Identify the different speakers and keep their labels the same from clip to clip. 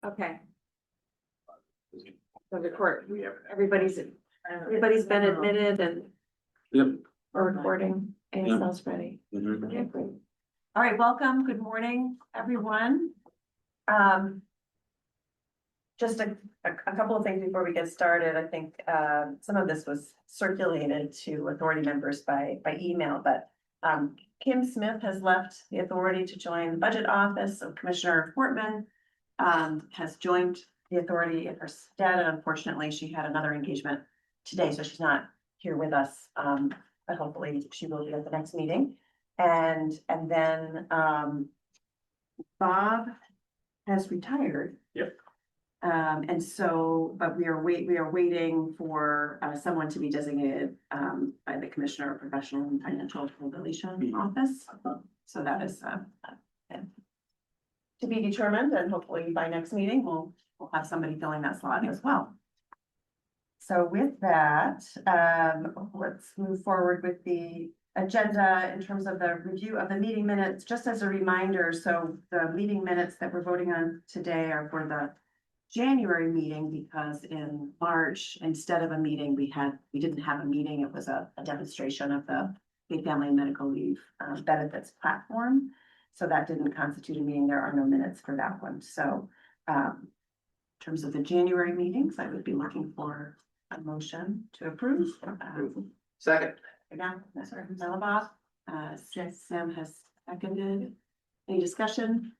Speaker 1: Okay. So the court, everybody's been admitted and
Speaker 2: Yep.
Speaker 1: we're recording. ASL's ready. Okay, great. All right, welcome. Good morning, everyone. Just a couple of things before we get started. I think some of this was circulated to authority members by email, but Kim Smith has left the authority to join the budget office of Commissioner Portman, has joined the authority in her stead. And unfortunately, she had another engagement today, so she's not here with us. But hopefully she will be at the next meeting. And then Bob has retired.
Speaker 2: Yep.
Speaker 1: And so, but we are waiting for someone to be designated by the Commissioner of Professional and Financial Regulation Office. So that is to be determined, and hopefully by next meeting, we'll have somebody filling that slot as well. So with that, let's move forward with the agenda in terms of the review of the meeting minutes. Just as a reminder, so the meeting minutes that we're voting on today are for the January meeting, because in March, instead of a meeting, we didn't have a meeting. It was a demonstration of the PFML medical leave benefits platform. So that didn't constitute a meeting. There are no minutes for that one. So in terms of the January meetings, I would be looking for a motion to approve.
Speaker 2: Second.
Speaker 1: Again, Mr. Bob, Sam has seconded. Any discussion?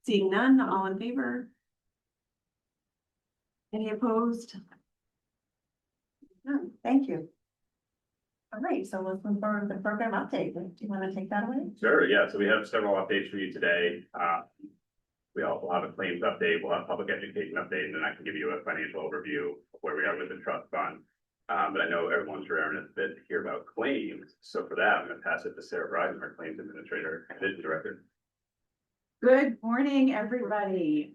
Speaker 1: Seeing none, all in favor? Any opposed? None. Thank you. All right, so let's move forward with the program update. Do you want to take that away?
Speaker 3: Sure, yeah, so we have several updates for you today. We also have a claims update, we'll have public education update, and then I can give you a financial overview of where we are with the trust fund. But I know everyone's raring a bit to hear about claims. So for that, I'm gonna pass it to Sarah Bryden, our claims administrator and division director.
Speaker 4: Good morning, everybody.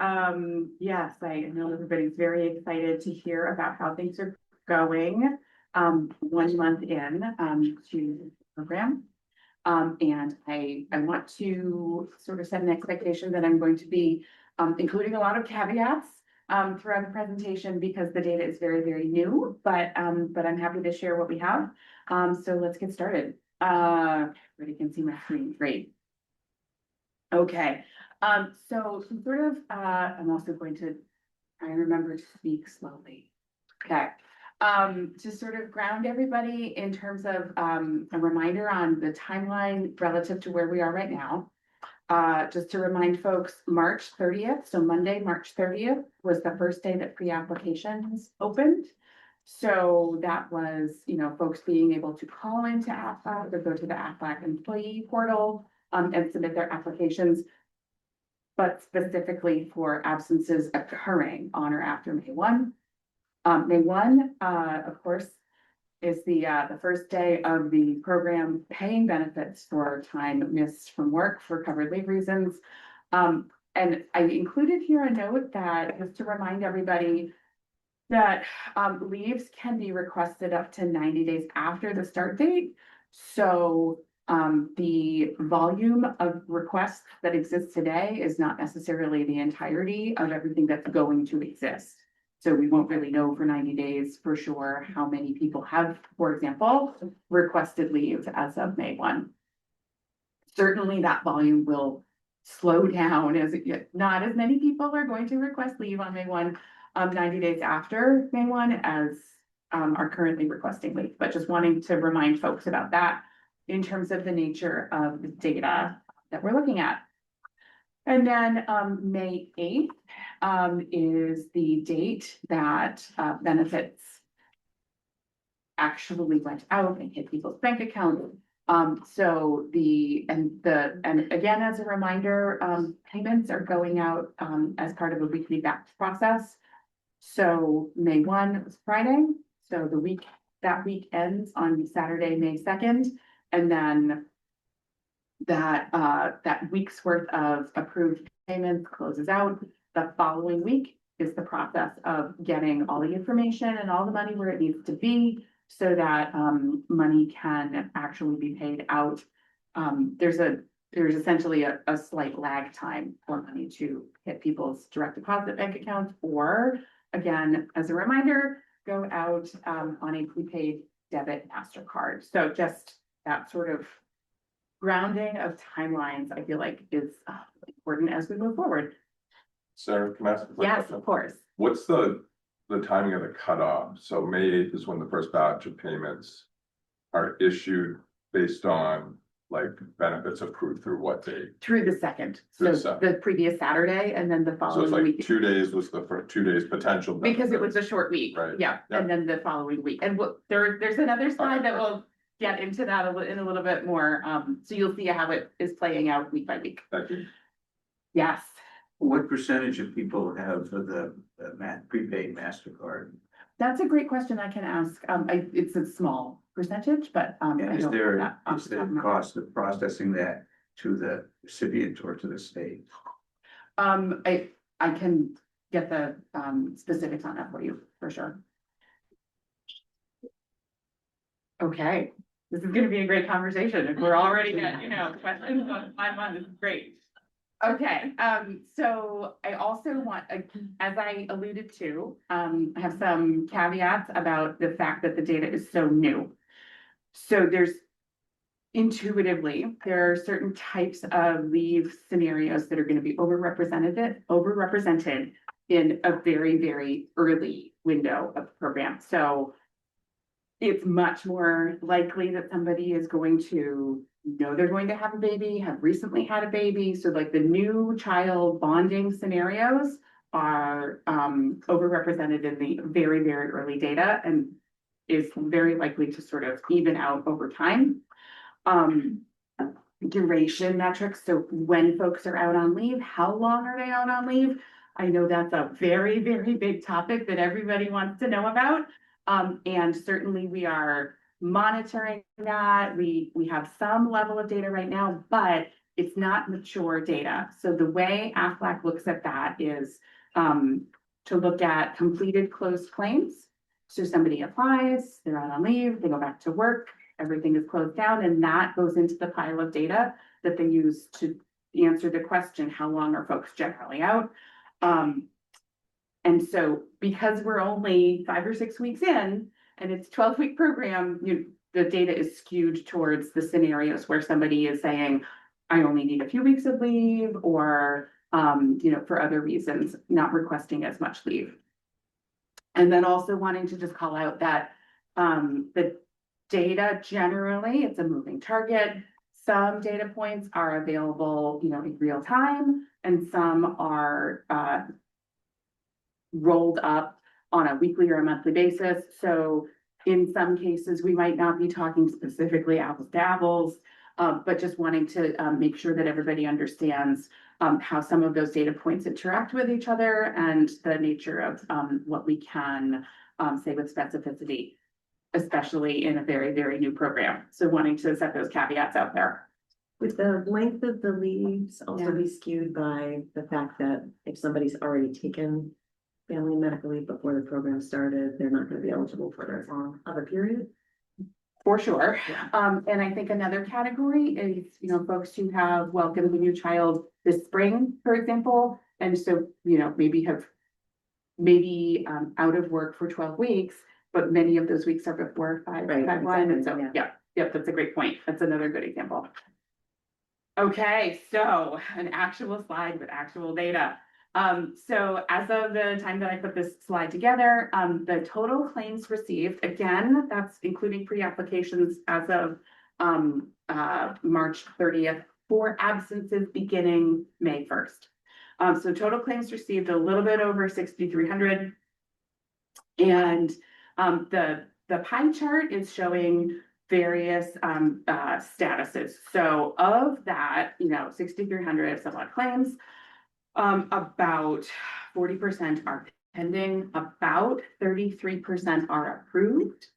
Speaker 4: Yes, I know everybody's very excited to hear about how things are going 1 month in to the program. And I want to sort of set an expectation that I'm going to be including a lot of caveats throughout the presentation, because the data is very, very new, but I'm happy to share what we have. So let's get started. Everybody can see my screen, great. Okay, so sort of, I'm also going to try and remember to speak slowly. Okay, to sort of ground everybody in terms of a reminder on the timeline relative to where we are right now. Just to remind folks, March 30th, so Monday, March 30th was the first day that pre-applications opened. So that was, folks being able to call into AFLAC or go to the AFLAC employee portal and submit their applications, but specifically for absences occurring on or after May 1. May 1, of course, is the first day of the program paying benefits for time missed from work for covered leave reasons. And I included here a note that just to remind everybody that leaves can be requested up to 90 days after the start date. So the volume of requests that exists today is not necessarily the entirety of everything that's going to exist. So we won't really know for 90 days for sure how many people have, for example, requested leave as of May 1. Certainly that volume will slow down, as not as many people are going to request leave on May 1, 90 days after May 1 as are currently requesting leave. But just wanting to remind folks about that in terms of the nature of the data that we're looking at. And then May 8th is the date that benefits actually went out and hit people's bank account. So and again, as a reminder, payments are going out as part of a weekly batch process. So May 1 was Friday. So that week ends on Saturday, May 2nd. And then that week's worth of approved payments closes out. The following week is the process of getting all the information and all the money where it needs to be so that money can actually be paid out. There's a there's essentially a slight lag time for money to hit people's direct deposit bank accounts, or again, as a reminder, go out on a prepaid debit MasterCard. So just that sort of grounding of timelines, I feel like is important as we move forward.
Speaker 5: Sarah, can I ask a quick
Speaker 4: Yes,
Speaker 5: question?
Speaker 4: of course.
Speaker 5: What's the timing of the cutoff? So May 8th is when the first batch of payments are issued based on like benefits approved through what date?
Speaker 4: Through the second,
Speaker 5: Through
Speaker 4: so
Speaker 5: the second.
Speaker 4: the previous Saturday and then the
Speaker 5: So it's
Speaker 4: following
Speaker 5: like
Speaker 4: week.
Speaker 5: 2 days was the first 2 days potential.
Speaker 4: Because it was
Speaker 5: benefits.
Speaker 4: a short week,
Speaker 5: Right.
Speaker 4: yeah, and then the following week, and there's another slide that
Speaker 5: Okay.
Speaker 4: will get into that in a little bit more, so you'll see how it is playing out week by week.
Speaker 5: Thank you.
Speaker 4: Yes,
Speaker 2: What percentage of people have the prepaid MasterCard?
Speaker 4: that's a great question I can ask, it's a small percentage, but, I
Speaker 2: And is
Speaker 4: don't.
Speaker 2: there,
Speaker 4: not off
Speaker 2: is
Speaker 4: the top
Speaker 2: there
Speaker 4: of my-
Speaker 2: cost of processing that to the recipient or to the state?
Speaker 4: I can get the, specifics on that for you, for sure. Okay, this is gonna be a great conversation, if we're already getting, questions on 5 months, this is great. Okay, so I also want, as I alluded to, I have some caveats about the fact that the data is so new. So intuitively, there are certain types of leave scenarios that are gonna be overrepresented in a very, very early window of the program. So it's much more likely that somebody is going to know they're going to have a baby, have recently had a baby. So like the new child bonding scenarios are overrepresented in the very, very early data and is very likely to sort of even out over time. Duration metrics, so when folks are out on leave, how long are they out on leave? I know that's a very, very big topic that everybody wants to know about. And certainly we are monitoring that. We have some level of data right now, but it's not mature data. So the way AFLAC looks at that is to look at completed closed claims. So somebody applies, they're out on leave, they go back to work, everything is closed down, and that goes into the pile of data that they use to answer the question, how long are folks generally out? And so because we're only 5 or 6 weeks in and it's 12-week program, the data is skewed towards the scenarios where somebody is saying, I only need a few weeks of leave, or, for other reasons, not requesting as much leave. And then also wanting to just call out that the data generally, it's a moving target. Some data points are available, in real time, and some are rolled up on a weekly or a monthly basis. So in some cases, we might not be talking specifically apples to apples, but just wanting to make sure that everybody understands how some of those data points interact with each other and the nature of what we can say with specificity, especially in a very, very new program. So wanting to set those caveats out there.
Speaker 6: Would the length of the leaves also
Speaker 4: Yeah.
Speaker 6: be skewed by the fact that if somebody's already taken family and medical leave before the program started, they're not gonna be eligible for as long of a period?
Speaker 4: For sure.
Speaker 6: Yeah.
Speaker 4: And I think another category is, folks who have welcomed a new child this spring, for example. And so, maybe out of work for 12 weeks, but many of those weeks are before five
Speaker 6: Right,
Speaker 4: one. And so,
Speaker 6: exactly,
Speaker 4: yep, that's a great point. That's another good example. Okay, so an actual slide with actual data. So as of the time that I put this slide together, the total claims received, again, that's including pre-applications as of March 30th for absences beginning May 1st. So total claims received a little bit over 6,300. And the pie chart is showing various statuses. So of that, 6,300 somewhat claims, about 40% are pending, about 33% are approved.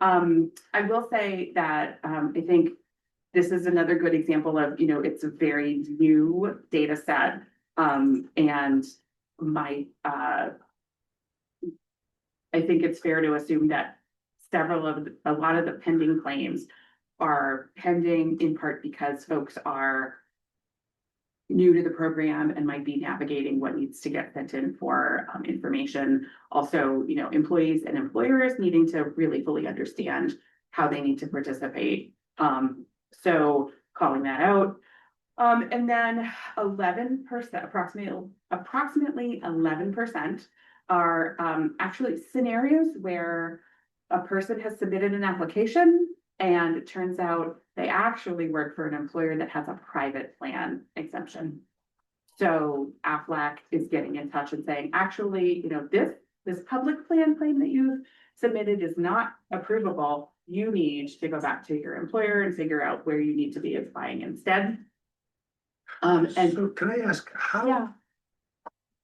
Speaker 4: I will say that I think this is another good example of, it's a very new data set. And I think it's fair to assume that a lot of the pending claims are pending in part because folks are new to the program and might be navigating what needs to get sent in for information. Also, you know, employees and employers needing to really fully understand how they need to participate. So calling that out. And then 11%, approximately 11% are actually scenarios where a person has submitted an application and it turns out they actually work for an employer that has a private plan exemption. So Aflac is getting in touch and saying, actually, you know, this public plan claim that you've submitted is not approvable. You need to go back to your employer and figure out where you need to be applying instead. And
Speaker 7: So can I ask,
Speaker 4: yeah,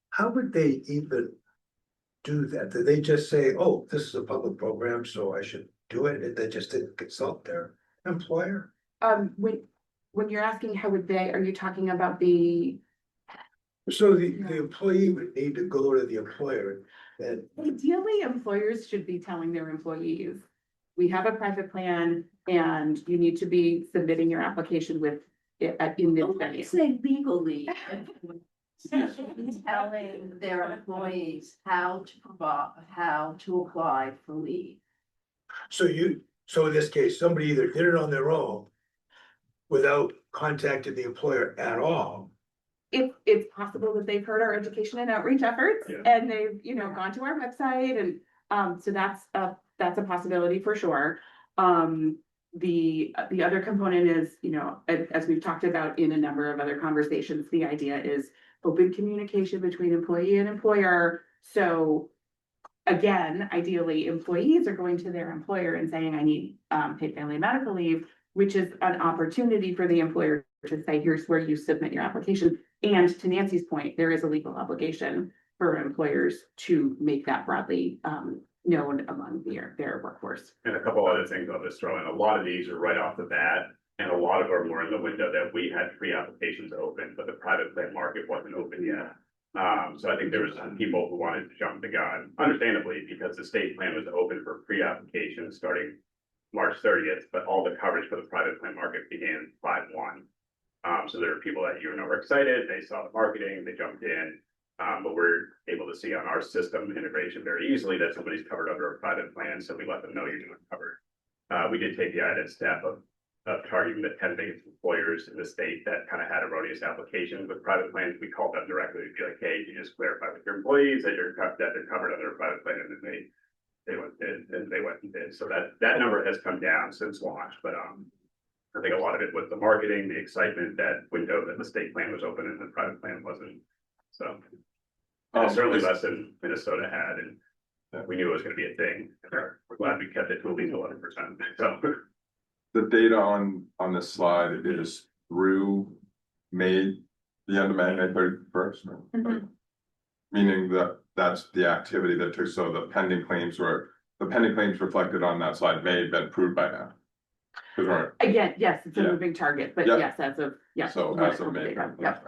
Speaker 7: how would they even do that? Do they just say, oh, this is a public program, so I should do it, and they just didn't consult their employer?
Speaker 4: when you're asking how would they, are you talking about the,
Speaker 7: So the employee would need to go to the employer and,
Speaker 4: ideally, employers should be telling their employees, we have a private plan and you need to be submitting your application with it in this venue.
Speaker 8: Say legally, telling their employees how to provide, how to apply for leave.
Speaker 7: so in this case, somebody either did it on their own without contacting the employer at all.
Speaker 4: It's possible that they've heard our education and outreach efforts
Speaker 3: Yeah.
Speaker 4: and they've, you know, gone to our website and, so that's a possibility for sure. The other component is, you know, as we've talked about in a number of other conversations, the idea is open communication between employee and employer. So again, ideally, employees are going to their employer and saying, I need paid family and medical leave, which is an opportunity for the employer to say, here's where you submit your application. And to Nancy's point, there is a legal obligation for employers to make that broadly known among their workforce.
Speaker 3: And a couple other things I'll just throw in. A lot of these are right off the bat, and a lot of them were in the window that we had pre-applications open, but the private plan market wasn't open yet. So I think there was some people who wanted to jump the gun, understandably, because the state plan was open for pre-application starting March 30th, but all the coverage for the private plan market began 5/1. So there are people that you know were excited, they saw the marketing, they jumped in. But we're able to see on our system integration very easily that somebody's covered under a private plan, so we let them know you're doing covered. We did take the added step of targeting the 10 biggest employers in the state that kind of had erroneous applications with private plans. We called them directly to be like, hey, you just clarify with your employees that they're covered under a private plan, and then they went and did. So that number has come down since launch, but I think a lot of it was the marketing, the excitement, that window that the state plan was open and the private plan wasn't. So certainly less than Minnesota had, and we knew it was gonna be a thing. We're glad we kept it to at least 11%. So
Speaker 5: The data on this slide is through May, the end of May 31st.
Speaker 4: Mhm.
Speaker 5: Meaning that that's the activity that took, so the pending claims reflected on that slide may have been approved by now. 'Cause we're-
Speaker 4: Again, yes, it's a
Speaker 5: Yeah.
Speaker 4: moving target, but
Speaker 5: Yeah.
Speaker 4: yes, as of, yes.
Speaker 5: So as of May.
Speaker 4: Yep.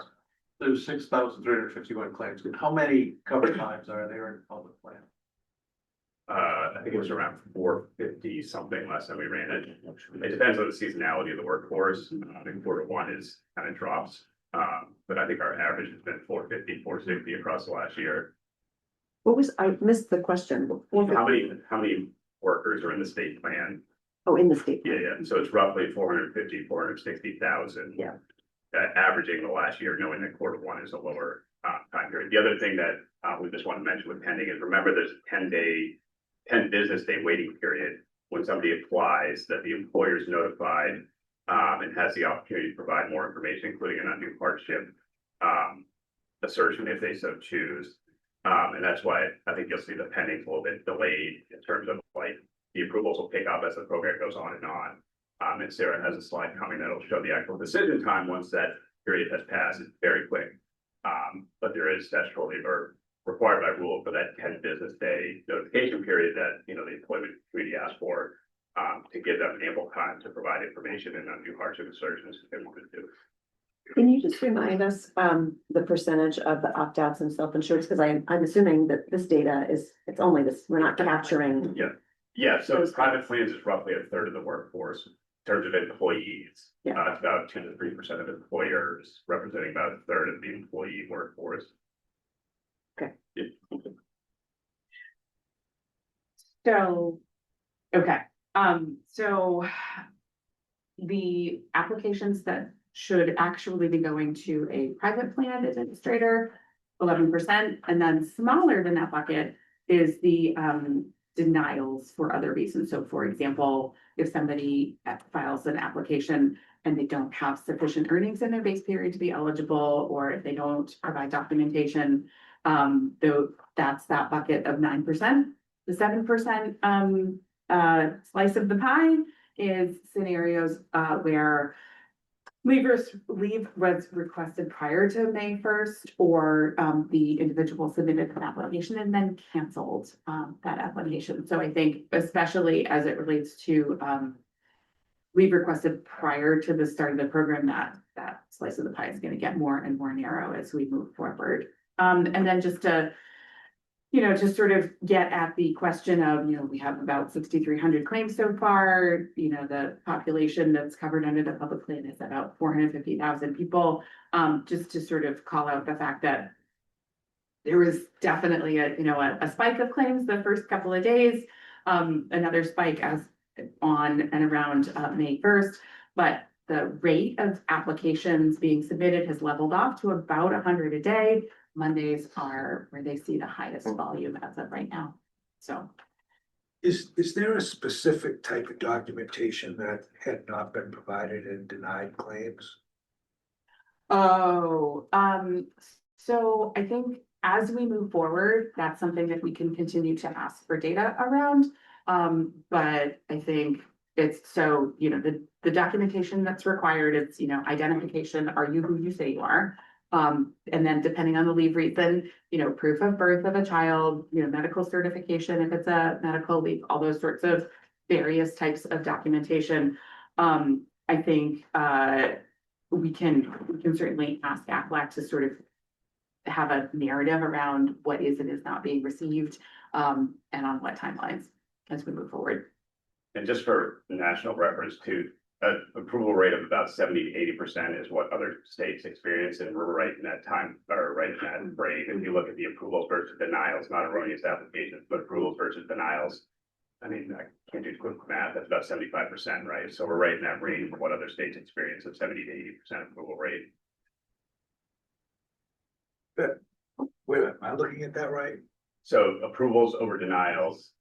Speaker 2: There's 6,351 claims. How many covered lives are there in public plan?
Speaker 3: I think it was around 450 something last time we ran it. It depends on the seasonality of the workforce. I think Q1 is kind of drops. But I think our average has been 450, 460 across the last year.
Speaker 6: What was, I missed the question.
Speaker 3: How many workers are in the state plan?
Speaker 6: Oh, in the state.
Speaker 3: Yeah. So it's roughly 450, 460,000.
Speaker 6: Yeah.
Speaker 3: Averaging the last year, knowing that Q1 is a lower time period. The other thing that we just want to mention with pending is, remember, there's a 10 business day waiting period when somebody applies, that the employer is notified and has the opportunity to provide more information, including an undue hardship assertion if they so choose. And that's why I think you'll see the pending a little bit delayed in terms of like the approvals will pick up as the program goes on and on. And Sarah has a slide coming that'll show the actual decision time once that period has passed. It's very quick. But there is statutorily or required by rule for that 10 business day notification period that, you know, the employment committee asked for to give them ample time to provide information and undue hardship assertions if they wanted to do.
Speaker 6: Can you just remind us, the percentage of the opt-outs and self-insureds? Because I'm assuming that this data it's only this, we're not capturing.
Speaker 3: Yeah, so private plans is roughly a third of the workforce. terms of employees,
Speaker 4: Yeah.
Speaker 3: it's about 2 to 3% of employers, representing about a third of the employee workforce.
Speaker 4: Okay.
Speaker 3: Yeah.
Speaker 4: So, okay, so the applications that should actually be going to a private plan administrator, 11%, and then smaller than that bucket is the denials for other reasons. So for example, if somebody files an application and they don't have sufficient earnings in their base period to be eligible, or if they don't provide documentation, though that's that bucket of 9%. The 7% slice of the pie is scenarios where leave was requested prior to May 1st, or the individual submitted an application and then canceled that application. So I think especially as it relates to leave requested prior to the start of the program, that slice of the pie is going to get more and more narrow as we move forward. And then just to sort of get at the question of, we have about 6,300 claims so far, the population that's covered under the public plan is about 450,000 people. Just to sort of call out the fact that there was definitely a spike of claims the first couple of days, another spike as on and around May 1st, but the rate of applications being submitted has leveled off to about 100 a day. Mondays are where they see the highest volume as of right now. So
Speaker 7: Is there a specific type of documentation that had not been provided in denied claims?
Speaker 4: so I think as we move forward, that's something that we can continue to ask for data around. But I think it's the documentation that's required, it's identification, are you who you say you are? And then depending on the leave reason, proof of birth of a child, medical certification, if it's a medical leave, all those sorts of various types of documentation. I think we can certainly ask AFLAC to sort of have a narrative around what is and is not being received, and on what timelines as we move forward.
Speaker 3: And just for national reference too, approval rate of about 70 to 80% is what other states experience, and we're right in that time, or right in that frame. If you look at the approvals versus denials, not erroneous applications, but approvals versus denials, I mean, I can't do quick math, that's about 75%, right? So we're right in that range of what other states experience of 70 to 80% approval rate.
Speaker 7: Wait, am I looking at that right?
Speaker 3: So approvals over denials.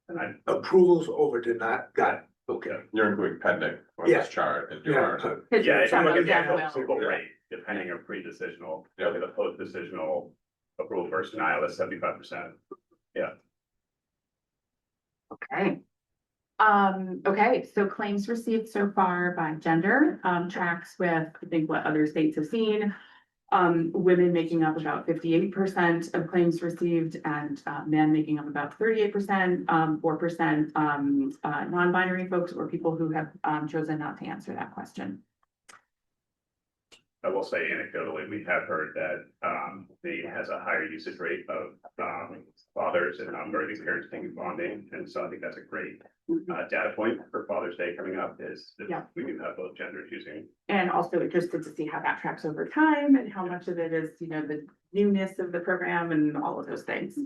Speaker 3: And
Speaker 7: Approvals over denied, got it, okay.
Speaker 5: You're including pending on
Speaker 7: Yeah.
Speaker 5: this chart and you
Speaker 7: Yeah.
Speaker 5: are.
Speaker 3: yeah, if you look at the actual
Speaker 4: Well,
Speaker 3: approval rate, depending on pre-decisional,
Speaker 5: Yeah.
Speaker 3: look at the post-decisional approval versus denial, that's 75%.
Speaker 4: Okay. Okay, so claims received so far by gender, tracks with, I think, what other states have seen. Women making up about 58% of claims received, and men making up about 38%, 4% non-binary folks or people who have chosen not to answer that question.
Speaker 3: I will say anecdotally, we have heard that Maine has a higher usage rate of fathers and birthing parents taking bonding, and so I think that's a great data point for Father's Day coming up, is that
Speaker 4: Yeah.
Speaker 3: we do have both genders using.
Speaker 4: And also interested to see how that tracks over time and how much of it is, the newness of the program and all of those things.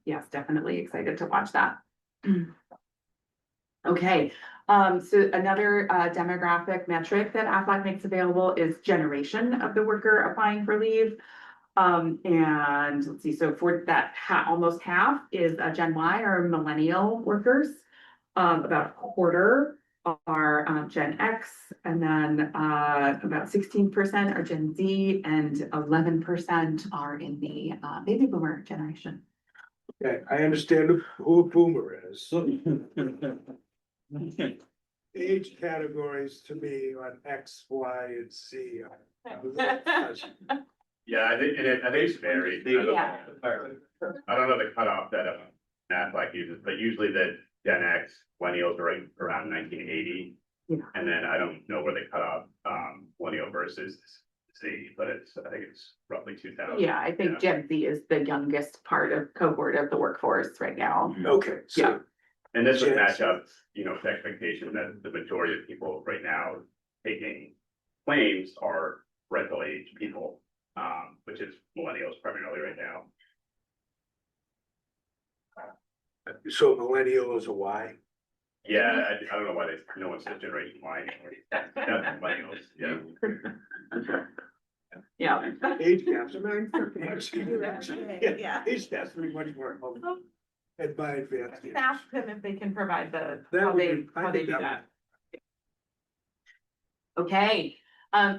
Speaker 4: Yes, definitely excited to watch that. Okay, so another demographic metric that AFLAC makes available is generation of the worker applying for leave. And let's see, so for that, almost half is Gen Y or millennial workers. About a quarter are Gen X, and then about 16% are Gen Z, and 11% are in the baby boomer generation.
Speaker 7: Okay, I understand who a boomer is. Age categories to me on X, Y, and Z.
Speaker 3: Yeah, I think it's varied.
Speaker 4: Yeah.
Speaker 3: I don't know the cutoff that AFLAC uses, but usually the Gen X, millennials are right around 1980.
Speaker 4: Yeah.
Speaker 3: And then I don't know where they cut off millennial versus Z, but I think it's roughly 2000.
Speaker 4: Yeah, I think Gen Z is the youngest cohort of the workforce right now.
Speaker 7: Okay, so
Speaker 4: Yeah.
Speaker 3: And this would match up, with the expectation that the majority of people right now taking claims are rental age people, which is millennials primarily right now.
Speaker 7: So millennial is a Y?
Speaker 3: Yeah, I don't know why no one said generation Y anymore. That's millennials, yeah.
Speaker 4: Yeah.
Speaker 7: Age gaps.
Speaker 1: Yeah.
Speaker 7: Age gaps are much more. And by advanced.
Speaker 4: Ask them if they can provide
Speaker 7: That
Speaker 4: how
Speaker 7: would
Speaker 4: they,
Speaker 7: be- I
Speaker 4: how they
Speaker 7: think
Speaker 4: do
Speaker 7: that
Speaker 4: that. Okay,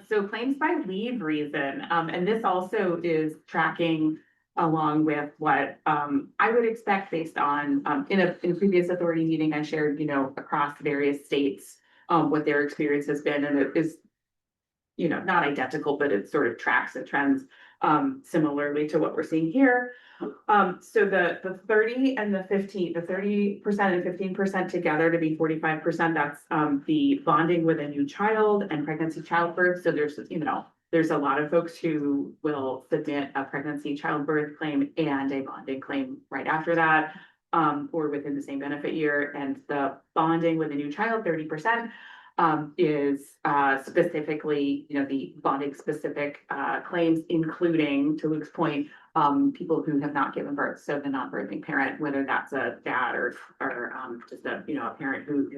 Speaker 4: so claims by leave reason, and this also is tracking along with what, I would expect based on, in a previous authority meeting, I shared, across various states, what their experience has been, and it is, not identical, but it sort of tracks the trends, similarly to what we're seeing here. So the 30 and the 15, the 30% and 15% together to be 45%, that's the bonding with a new child and pregnancy childbirth. So there's a lot of folks who will submit a pregnancy childbirth claim and a bonding claim right after that, or within the same benefit year. And the bonding with a new child, 30%. Is specifically, the bonding specific claims, including, to Luke's point, people who have not given birth. So the non-birthing parent, whether that's a dad or just a parent who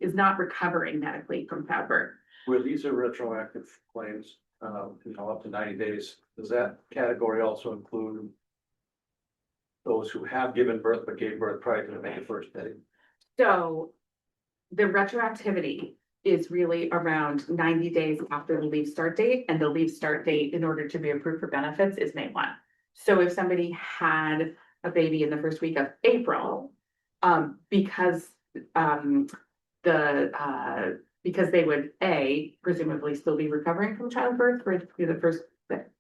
Speaker 4: is not recovering medically from childbirth.
Speaker 2: Where these are retroactive claims, up to 90 days, does that category also include those who have given birth but gave birth prior to the May 1st day?
Speaker 4: So the retroactivity is really around 90 days after the leave start date, and the leave start date in order to be approved for benefits is May 1. So if somebody had a baby in the first week of April, because they would presumably still be recovering from childbirth for the first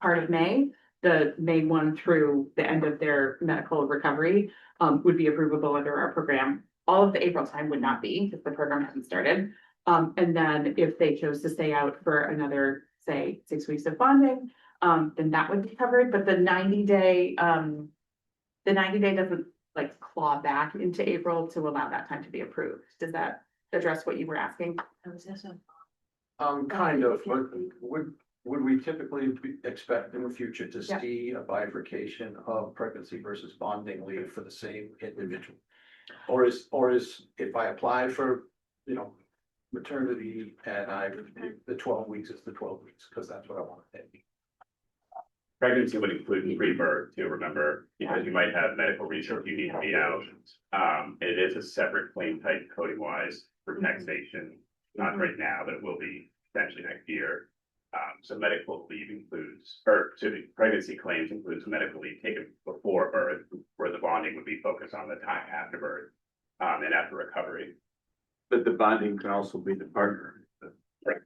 Speaker 4: part of May, the May 1 through the end of their medical recovery would be approvable under our program. All of the April time would not be, because the program hasn't started. And then if they chose to stay out for another, say, 6 weeks of bonding, then that would be covered. But the 90-day doesn't like claw back into April to allow that time to be approved. Does that address what you were asking?
Speaker 2: Kind of, but would we typically expect in the future to
Speaker 4: Yeah.
Speaker 2: see a bifurcation of pregnancy versus bonding leave for the same individual? Or is if I apply for, maternity and the 12 weeks is the 12 weeks, because that's what I want to take.
Speaker 3: Pregnancy would include pre-birth too, remember, because you might have medical research you need to be out. It is a separate claim type coding wise for taxation, not right now, but it will be potentially next year. So medical leave includes, pregnancy claims includes medical leave taken before birth, where the bonding would be focused on the time after birth, and after recovery.
Speaker 2: But the bonding can also be the partner.
Speaker 3: Right.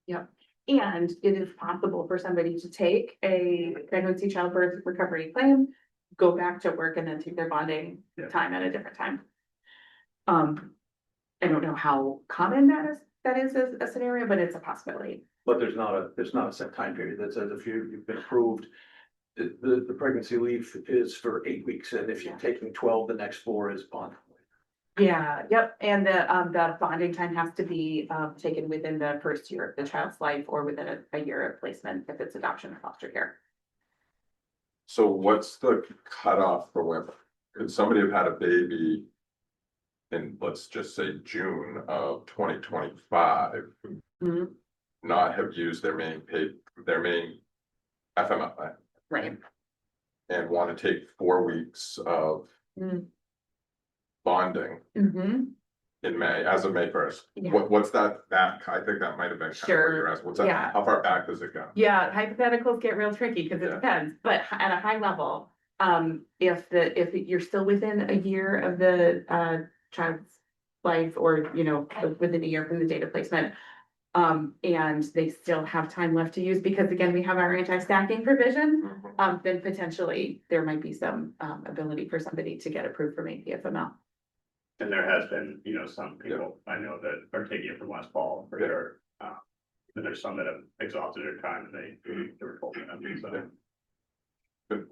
Speaker 4: Yep. And it is possible for somebody to take a pregnancy childbirth recovery claim, go back to work, and then take their bonding time at a different time. I don't know how common that is a scenario, but it's a possibility.
Speaker 2: But there's not a set time period that says if you've been approved, the pregnancy leave is for 8 weeks, and if you're taking 12, the next 4 is bond.
Speaker 4: Yeah, yep, and the bonding time has to be taken within the first year of the child's life or within a year of placement if it's adoption or foster care.
Speaker 5: So what's the cutoff for when, could somebody have had a baby in, let's just say, June of 2025,
Speaker 4: Mhm.
Speaker 5: not have used their main FML,
Speaker 4: Right.
Speaker 5: and want to take 4 weeks of
Speaker 4: Mm.
Speaker 5: bonding
Speaker 4: Mm-hmm.
Speaker 5: in May, as of May 1st?
Speaker 4: Yeah.
Speaker 5: What's that back? I think that might have been kind of what
Speaker 4: Sure.
Speaker 5: you're asking. What's that?
Speaker 4: Yeah.
Speaker 5: How far back does it go?
Speaker 4: Yeah, hypotheticals get real tricky because it
Speaker 5: Yeah.
Speaker 4: depends, but at a high level, if you're still within a year of the child's life or, within a year from the date of placement, and they still have time left to use, because again, we have our anti-stacking provision, then potentially there might be some ability for somebody to get approved for PFML.
Speaker 3: And there has been, some people I know that are taking it from last fall for sure. And there's some that have exhausted their time and they were told that. So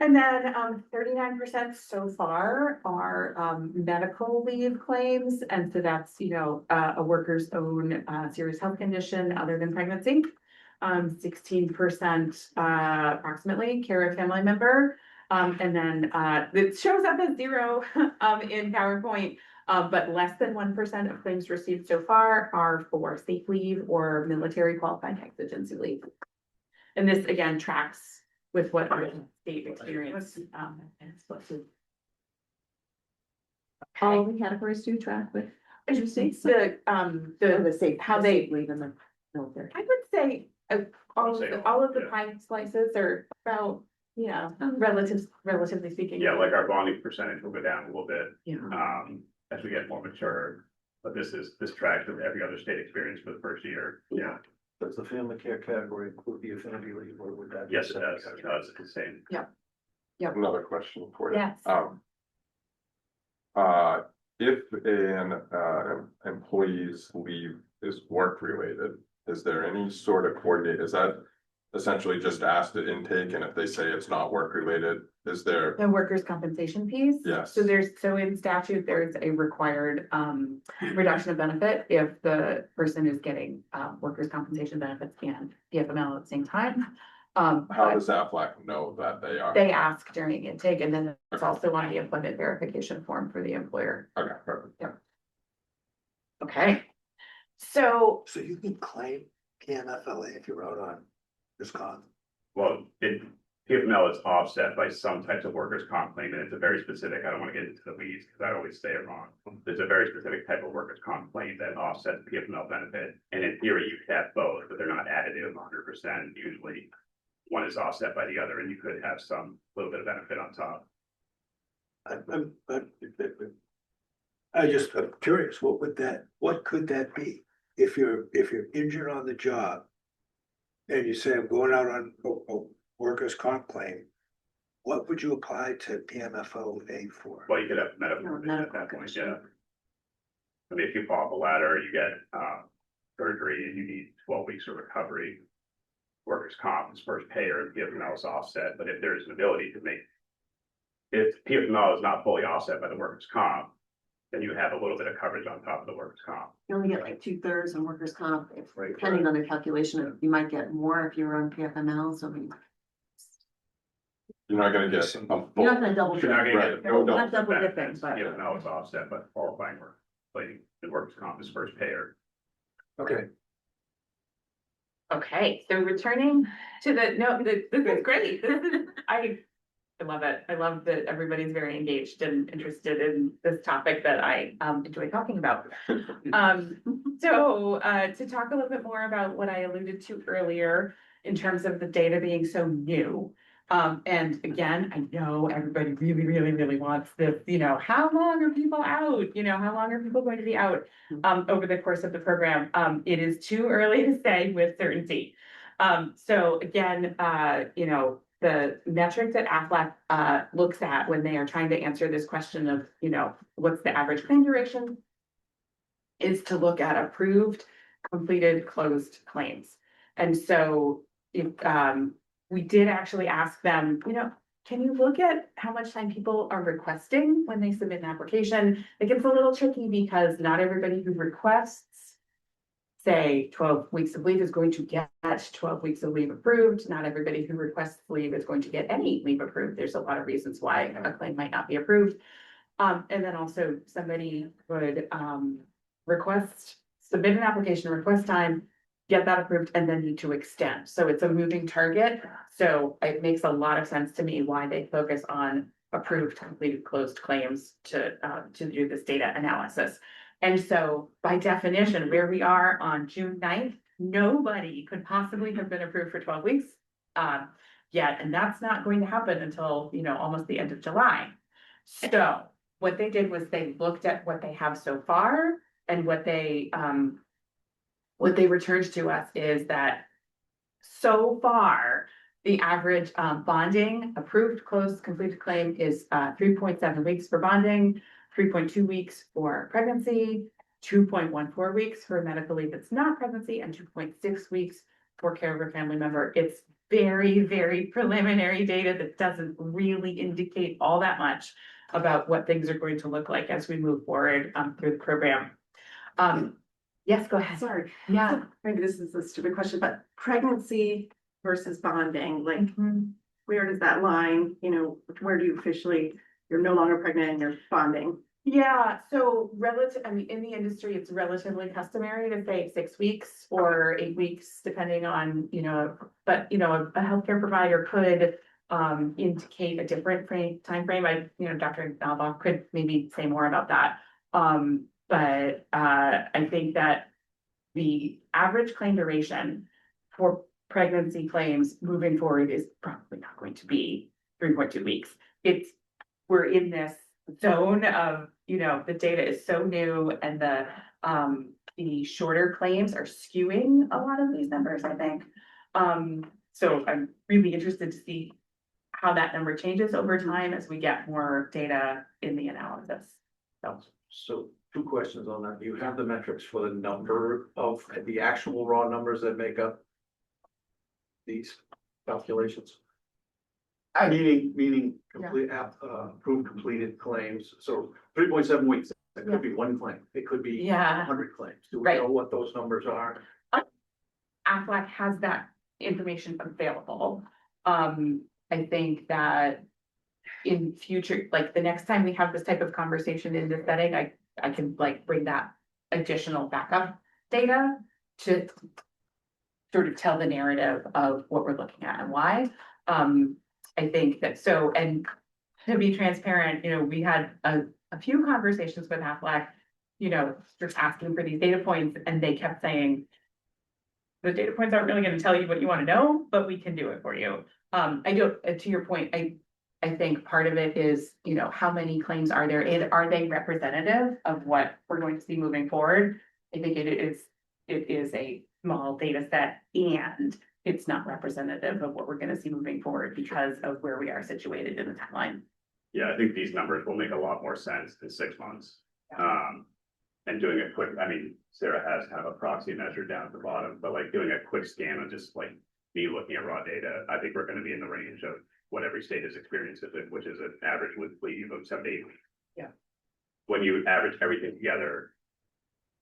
Speaker 4: And then 39% so far are medical leave claims. And so that's, a worker's own serious health condition other than pregnancy. 16% approximately care of family member. And then it shows up as 0 in PowerPoint. But less than 1% of claims received so far are for sick leave or military qualified exigency leave. And this again tracks with what our state experience is supposed to.
Speaker 6: All the categories do track with.
Speaker 4: The
Speaker 6: safe,
Speaker 4: how they,
Speaker 6: leave in the military.
Speaker 4: I would say, all
Speaker 3: say
Speaker 4: of the
Speaker 3: yeah.
Speaker 4: pie slices are about, relatively speaking.
Speaker 3: Yeah, like our bonding percentage will go down a little bit,
Speaker 4: Yeah.
Speaker 3: as we get more mature. But this tracks with every other state experience for the first year. Yeah,
Speaker 2: Does the family care category include the affinity leave, or would that? be
Speaker 3: yes, it
Speaker 2: separate
Speaker 3: does. It
Speaker 2: category?
Speaker 3: does. It's the same.
Speaker 5: Another question for you.
Speaker 4: Yes.
Speaker 5: If an employee's leave is work related, is there any sort of coordinate, is that essentially just asked at intake, and if they say it's not work related, is there?
Speaker 4: The workers' compensation piece.
Speaker 5: Yes.
Speaker 4: So in statute, there's a required reduction of benefit if the person is getting workers' compensation benefits and PFML at the same time.
Speaker 5: How
Speaker 4: But
Speaker 5: does Aflac know that they are?
Speaker 4: they ask during intake, and then it's also on the employment verification form for the employer.
Speaker 5: Okay, perfect.
Speaker 4: Okay. So
Speaker 7: So you can claim PMFLA if you're out on this con.
Speaker 3: Well, PFML is offset by some types of workers' comp claim, and it's a very specific, I don't want to get into the weeds, because I always say it wrong. There's a very specific type of workers' comp claim that offsets PFML benefit, and in theory, you could have both, but they're not additive 100% usually. One is offset by the other, and you could have some little bit of benefit on top.
Speaker 7: I'm curious, what could that be? If you're injured on the job. And you say, I'm going out on a workers' comp claim, what would you apply to PMFLA for?
Speaker 3: Well, you could have medical
Speaker 6: No,
Speaker 3: condition at
Speaker 6: medical
Speaker 3: that point,
Speaker 6: condition.
Speaker 3: yeah. I mean, if you fall off a ladder, you get surgery and you need 12 weeks of recovery. Workers' comp is first payer and PFML is offset, but if there's an ability to make. If PFML is not fully offset by the workers' comp, then you have a little bit of coverage on top of the workers' comp.
Speaker 6: You only get like 2/3 in workers' comp,
Speaker 2: Right.
Speaker 6: depending on the calculation, you might get more if you're on PFML, so
Speaker 5: You're not gonna get a
Speaker 6: you're not
Speaker 5: full,
Speaker 6: gonna double.
Speaker 3: You're not
Speaker 6: dip.
Speaker 3: gonna
Speaker 5: Right,
Speaker 3: get
Speaker 5: no
Speaker 6: Not double dipping,
Speaker 3: benefits.
Speaker 6: but.
Speaker 3: PFML is offset, but qualifying work, like the workers' comp is first payer.
Speaker 7: Okay,
Speaker 4: okay, so returning to this is great. I love it. I love that everybody's very engaged and interested in this topic that I enjoy talking about. So to talk a little bit more about what I alluded to earlier in terms of the data being so new. And again, I know everybody really, really, really wants this, how long are people out? How long are people going to be out over the course of the program? It is too early to say with certainty. So again, the metric that Aflac looks at when they are trying to answer this question of, what's the average claim duration, is to look at approved, completed, closed claims. And so if we did actually ask them, can you look at how much time people are requesting when they submit an application? It gets a little tricky because not everybody who requests, say, 12 weeks of leave is going to get 12 weeks of leave approved. Not everybody who requests leave is going to get any leave approved. There's a lot of reasons why a claim might not be approved. And then also somebody would submit an application, request time, get that approved, and then need to extend. So it's a moving target. So it makes a lot of sense to me why they focus on approved, completed, closed claims to do this data analysis. And so by definition, where we are on June 9th, nobody could possibly have been approved for 12 weeks yet. And that's not going to happen until, almost the end of July. So what they did was they looked at what they have so far, and what they returned to us is that so far, the average bonding, approved, closed, completed claim is 3.7 weeks for bonding, 3.2 weeks for pregnancy, 2.14 weeks for medical leave that's not pregnancy, and 2.6 weeks for care of a family member. It's very, very preliminary data that doesn't really indicate all that much about what things are going to look like as we move forward through the program. Yes, go ahead.
Speaker 6: Sorry,
Speaker 4: Yeah.
Speaker 6: maybe this is a stupid question, but pregnancy versus bonding, like, where does that line, where do you officially, you're no longer pregnant and you're bonding?
Speaker 4: Yeah, so I mean, in the industry, it's relatively customary to say 6 weeks or 8 weeks, depending on, but, a healthcare provider could indicate a different time frame. Dr. Nalbach could maybe say more about that. But I think that the average claim duration for pregnancy claims moving forward is probably not going to be 3.2 weeks. We're in this zone of, the data is so new and the shorter claims are skewing a lot of these numbers, I think. So I'm really interested to see how that number changes over time as we get more data in the analysis.
Speaker 2: So 2 questions on that. Do you have the metrics for the number of the actual raw numbers that make up these calculations? Meaning complete approved completed claims. So 3.7 weeks, it could be 1 claim. It could be 100 claims. Do we know what those numbers are?
Speaker 4: Aflac has that information available. I think that in future, like the next time we have this type of conversation in this setting, I can like bring that additional backup data to sort of tell the narrative of what we're looking at and why. I think that and to be transparent, we had a few conversations with Aflac, just asking for these data points, and they kept saying, the data points aren't really going to tell you what you want to know, but we can do it for you. To your point, I think part of it is, how many claims are there and are they representative of what we're going to see moving forward? I think it is a small data set and it's not representative of what we're going to see moving forward because of where we are situated in the timeline.
Speaker 3: Yeah, I think these numbers will make a lot more sense in 6 months. And doing a quick, Sarah has kind of a proxy measure down at the bottom, but like doing a quick scan of just like me looking at raw data, I think we're going to be in the range of what every state has experienced, which is an average with leave of 7 to 8 weeks.
Speaker 4: Yeah.
Speaker 3: When you average everything together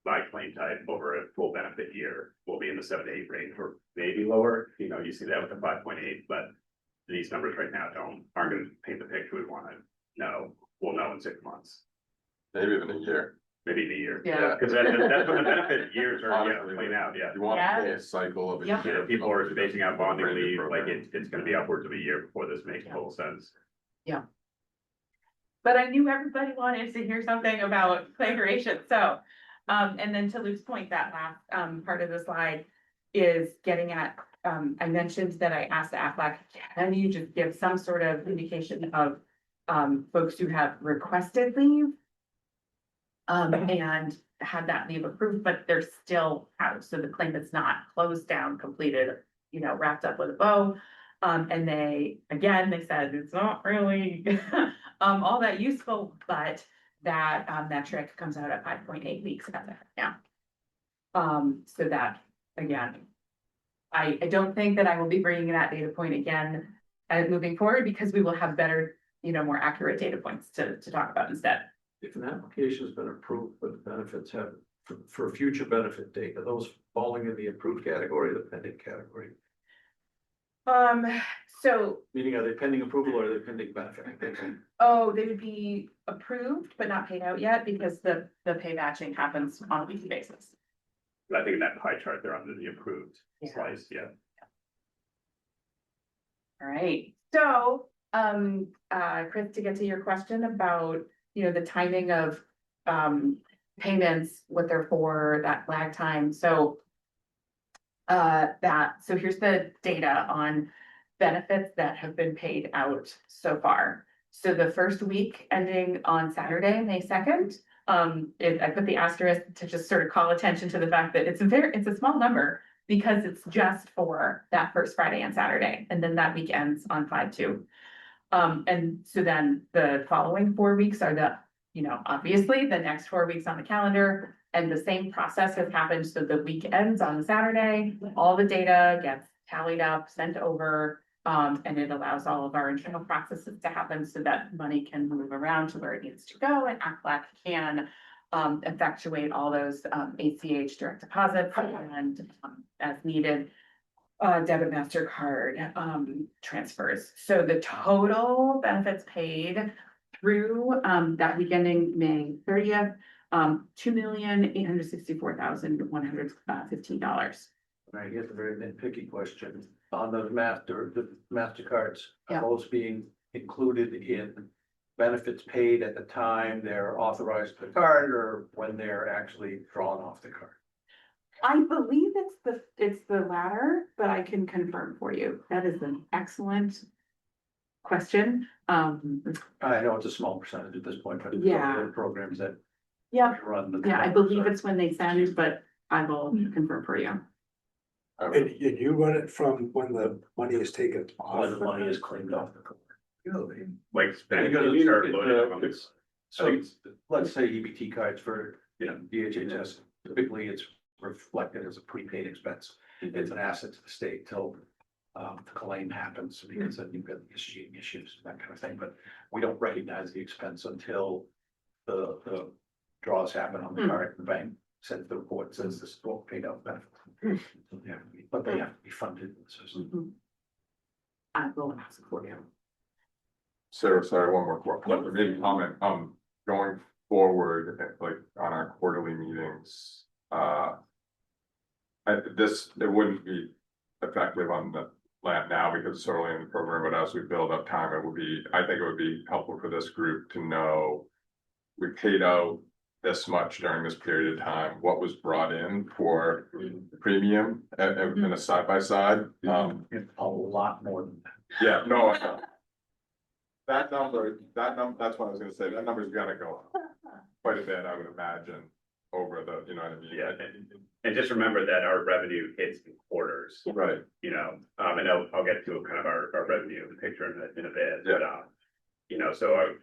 Speaker 3: by claim type over a full benefit year, we'll be in the 7 to 8 range or maybe lower. You see that with the 5.8, but these numbers right now aren't going to paint the picture we want to know. We'll know in 6 months.
Speaker 5: Maybe even a year.
Speaker 3: Maybe in a year.
Speaker 4: Yeah.
Speaker 3: Because that's when the benefit years are playing out, yeah.
Speaker 5: You want a full cycle of a
Speaker 4: Yep.
Speaker 5: year.
Speaker 3: People are spacing out bonding
Speaker 5: Branded
Speaker 3: leave, like
Speaker 5: program.
Speaker 3: it's gonna be upwards of a year before this makes total sense.
Speaker 4: But I knew everybody wanted to hear something about claim duration, so, and then to Luke's point, that last, part of the slide is getting at, I mentioned that I asked Aflac, can you just give some sort of indication of, folks who have requested leave? And had that leave approved, but they're still out, so the claim is not closed down, completed, wrapped up with a bow. And they said it's not really all that useful, but that metric comes out at 5.8 weeks as of now. So that, again, I don't think that I will be bringing that data point again moving forward because we will have better, more accurate data points to talk about instead.
Speaker 2: If an application has been approved, but the benefits have, for future benefit date, are those falling in the approved category or the pending category?
Speaker 4: So,
Speaker 2: Meaning, are they pending approval or are they pending benefit?
Speaker 4: they would be approved but not paid out yet because the pay matching happens on a weekly basis.
Speaker 3: But I think in that pie chart, they're under the approved
Speaker 4: Yeah.
Speaker 3: slice, yeah.
Speaker 4: All right, so, Chris, to get to your question about, the timing of, payments, what they're for, that lag time, so. So here's the data on benefits that have been paid out so far. So the first week ending on Saturday, May 2nd, I put the asterisk to just sort of call attention to the fact that it's a small number because it's just for that first Friday and Saturday, and then that week ends on 5/2. And so then the following 4 weeks are obviously the next 4 weeks on the calendar, and the same process has happened. So the week ends on Saturday, all the data gets tallied up, sent over. And it allows all of our internal processes to happen so that money can move around to where it needs to go, and Aflac can effectuate all those ACH direct deposits and as needed debit MasterCard transfers. So the total benefits paid through that week ending May 30th, $2,864,115.
Speaker 2: Right, here's a very nitpicky question. On the MasterCards,
Speaker 4: Yeah.
Speaker 2: are those being included in benefits paid at the time they're authorized to the card or when they're actually drawn off the card?
Speaker 4: I believe it's the latter, but I can confirm for you. That is an excellent question.
Speaker 2: I know it's a small percentage at this point, but
Speaker 4: Yeah.
Speaker 2: there are programs that
Speaker 4: Yeah,
Speaker 2: run the.
Speaker 4: yeah, I believe it's when they send, but I will confirm for you.
Speaker 7: And you run it from when the money is taken off.
Speaker 2: When the money is claimed off the card. Really?
Speaker 3: Like spending.
Speaker 2: Because
Speaker 3: start
Speaker 2: it's,
Speaker 3: loading up.
Speaker 2: it's- So let's say EBT cards for, DHHS, typically it's reflected as a prepaid expense. It's an asset to the state till the claim happens because then you've got issuing issues, that kind of thing, but we don't recognize the expense until the draws happen on the card, the bank sends the report, says this is what paid out benefit. But they have to be funded in the system.
Speaker 4: I will ask for you.
Speaker 5: Sarah, sorry, one more maybe comment, going forward, like on our quarterly meetings, it wouldn't be effective on the land now because it's early in the program, but as we build up time, I think it would be helpful for this group to know we paid out this much during this period of time, what was brought in for premium in a side by side.
Speaker 2: A lot more than that.
Speaker 5: Yeah, no. That's what I was gonna say, that number's gonna go up quite a bit, I would imagine, over the, you know what I mean?
Speaker 3: Yeah, and just remember that our revenue hits in quarters,
Speaker 5: Right,
Speaker 3: and I'll get to kind of our revenue picture in a bit,
Speaker 5: Yeah.
Speaker 3: but, so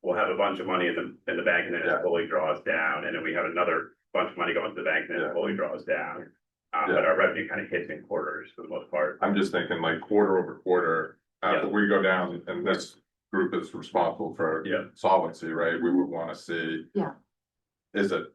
Speaker 3: we'll have a bunch of money in the bank and then
Speaker 5: Yeah.
Speaker 3: it fully draws down, and then we have another bunch of money going to the bank and then
Speaker 5: Yeah.
Speaker 3: it fully draws down.
Speaker 5: Yeah.
Speaker 3: But our revenue kind of hits in quarters for the most part.
Speaker 5: I'm just thinking like quarter over quarter, after
Speaker 3: Yeah.
Speaker 5: we go down, and this group is responsible for
Speaker 3: Yeah.
Speaker 5: solvency, right? We would wanna see.
Speaker 4: Yeah.
Speaker 5: Is it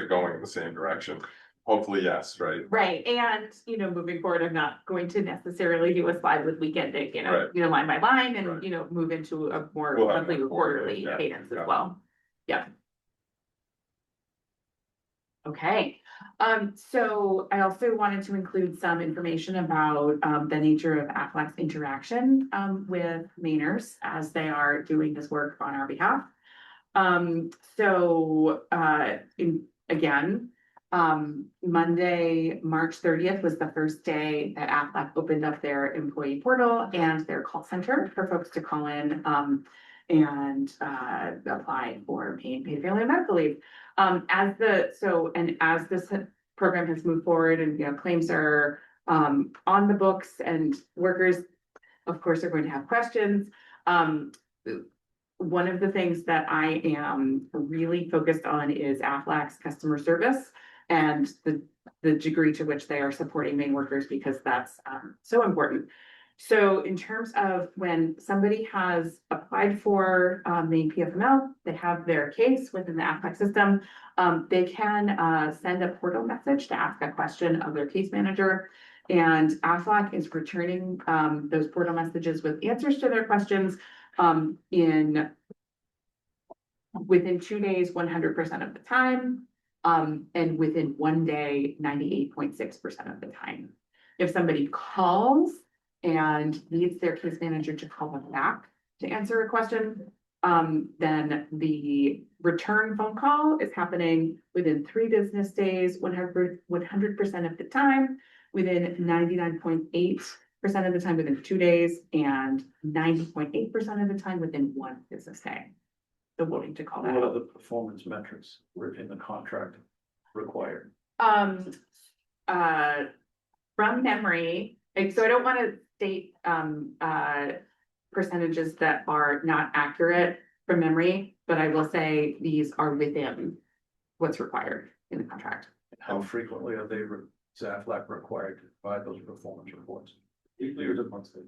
Speaker 5: going in the same direction? Hopefully, yes, right?
Speaker 4: Right, and, moving forward, I'm not going to necessarily do a slide with weekending,
Speaker 5: Right.
Speaker 4: line by line and,
Speaker 5: Right.
Speaker 4: move into a more
Speaker 5: We'll have
Speaker 4: monthly
Speaker 5: more
Speaker 4: or quarterly
Speaker 5: quarterly,
Speaker 4: cadence
Speaker 5: yeah.
Speaker 4: as well. Yeah. Okay, so I also wanted to include some information about, the nature of Aflac's interaction, with Mainers as they are doing this work on our behalf. Monday, March 30th was the first day that Aflac opened up their employee portal and their call center for folks to call in, and apply for paid family and medical leave. As this program has moved forward and, claims are on the books and workers, of course, are going to have questions. One of the things that I am really focused on is Aflac's customer service and the degree to which they are supporting Maine workers, because that's so important. So in terms of when somebody has applied for Maine PFML, they have their case within the Aflac system, they can send a portal message to ask a question of their case manager. And Aflac is returning those portal messages with answers to their questions within 2 days, 100% of the time, and within 1 day, 98.6% of the time. If somebody calls and needs their case manager to call them back to answer a question, then the return phone call is happening within 3 business days, 100% of the time, within 99.8% of the time within 2 days, and 90.8% of the time within 1 business day. The willing to call that.
Speaker 2: What are the performance metrics in the contract required?
Speaker 4: From memory, so I don't want to state percentages that are not accurate from memory, but I will say these are within what's required in the contract.
Speaker 2: How frequently are they Is Aflac required to provide those performance reports? Weekly or monthly?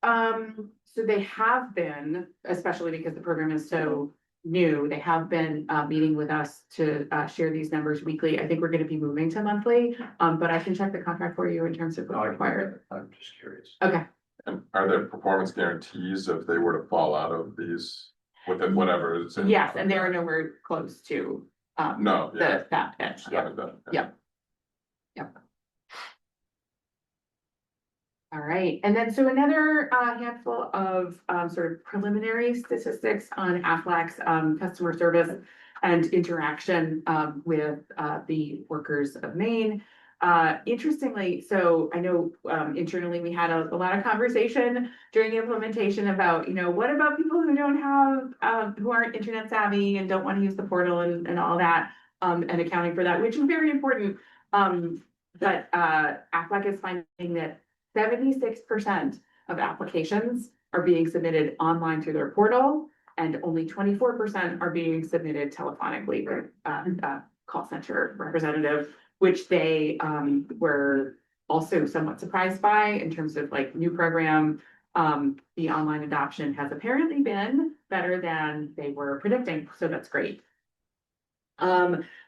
Speaker 4: So they have been, especially because the program is so new, they have been meeting with us to share these numbers weekly. I think we're gonna be moving to monthly, but I can check the contract for you in terms of what's required.
Speaker 2: I'm just curious.
Speaker 4: Okay.
Speaker 5: And are there performance guarantees if they were to fall out of these, with it, whatever is in?
Speaker 4: Yes, and they are nowhere close to
Speaker 5: No, yeah.
Speaker 4: that edge, yeah.
Speaker 5: Haven't done,
Speaker 4: Yeah. All right, and then so another handful of sort of preliminary statistics on Aflac's customer service and interaction with the workers of Maine. Interestingly, so I know internally we had a lot of conversation during the implementation about, you know, what about people who don't have who aren't internet savvy and don't want to use the portal and all that and accounting for that, which is very important. But Aflac is finding that 76% of applications are being submitted online through their portal, and only 24% are being submitted telephonically with call center representative, which they were also somewhat surprised by in terms of like new program. The online adoption has apparently been better than they were predicting, so that's great.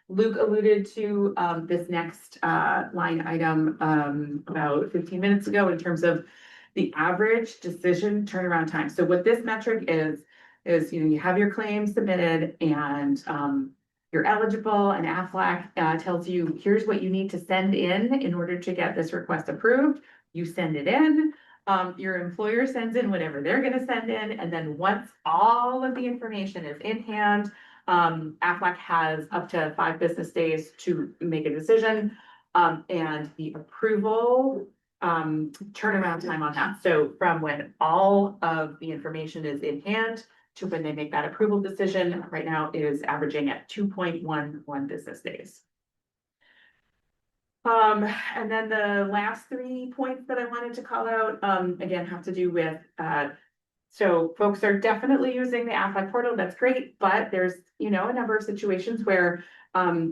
Speaker 4: Luke alluded to this next line item about 15 minutes ago in terms of the average decision turnaround time. So what this metric is you know, you have your claim submitted and you're eligible, and Aflac tells you here's what you need to send in order to get this request approved. You send it in. Your employer sends in whatever they're going to send in, and then once all of the information is in hand, Aflac has up to 5 business days to make a decision, and the approval turnaround time on that. So from when all of the information is in hand to when they make that approval decision, right now is averaging at 2.11 business days. And then the last 3 points that I wanted to call out, again, have to do with so folks are definitely using the Aflac portal. That's great, but there's, you know, a number of situations where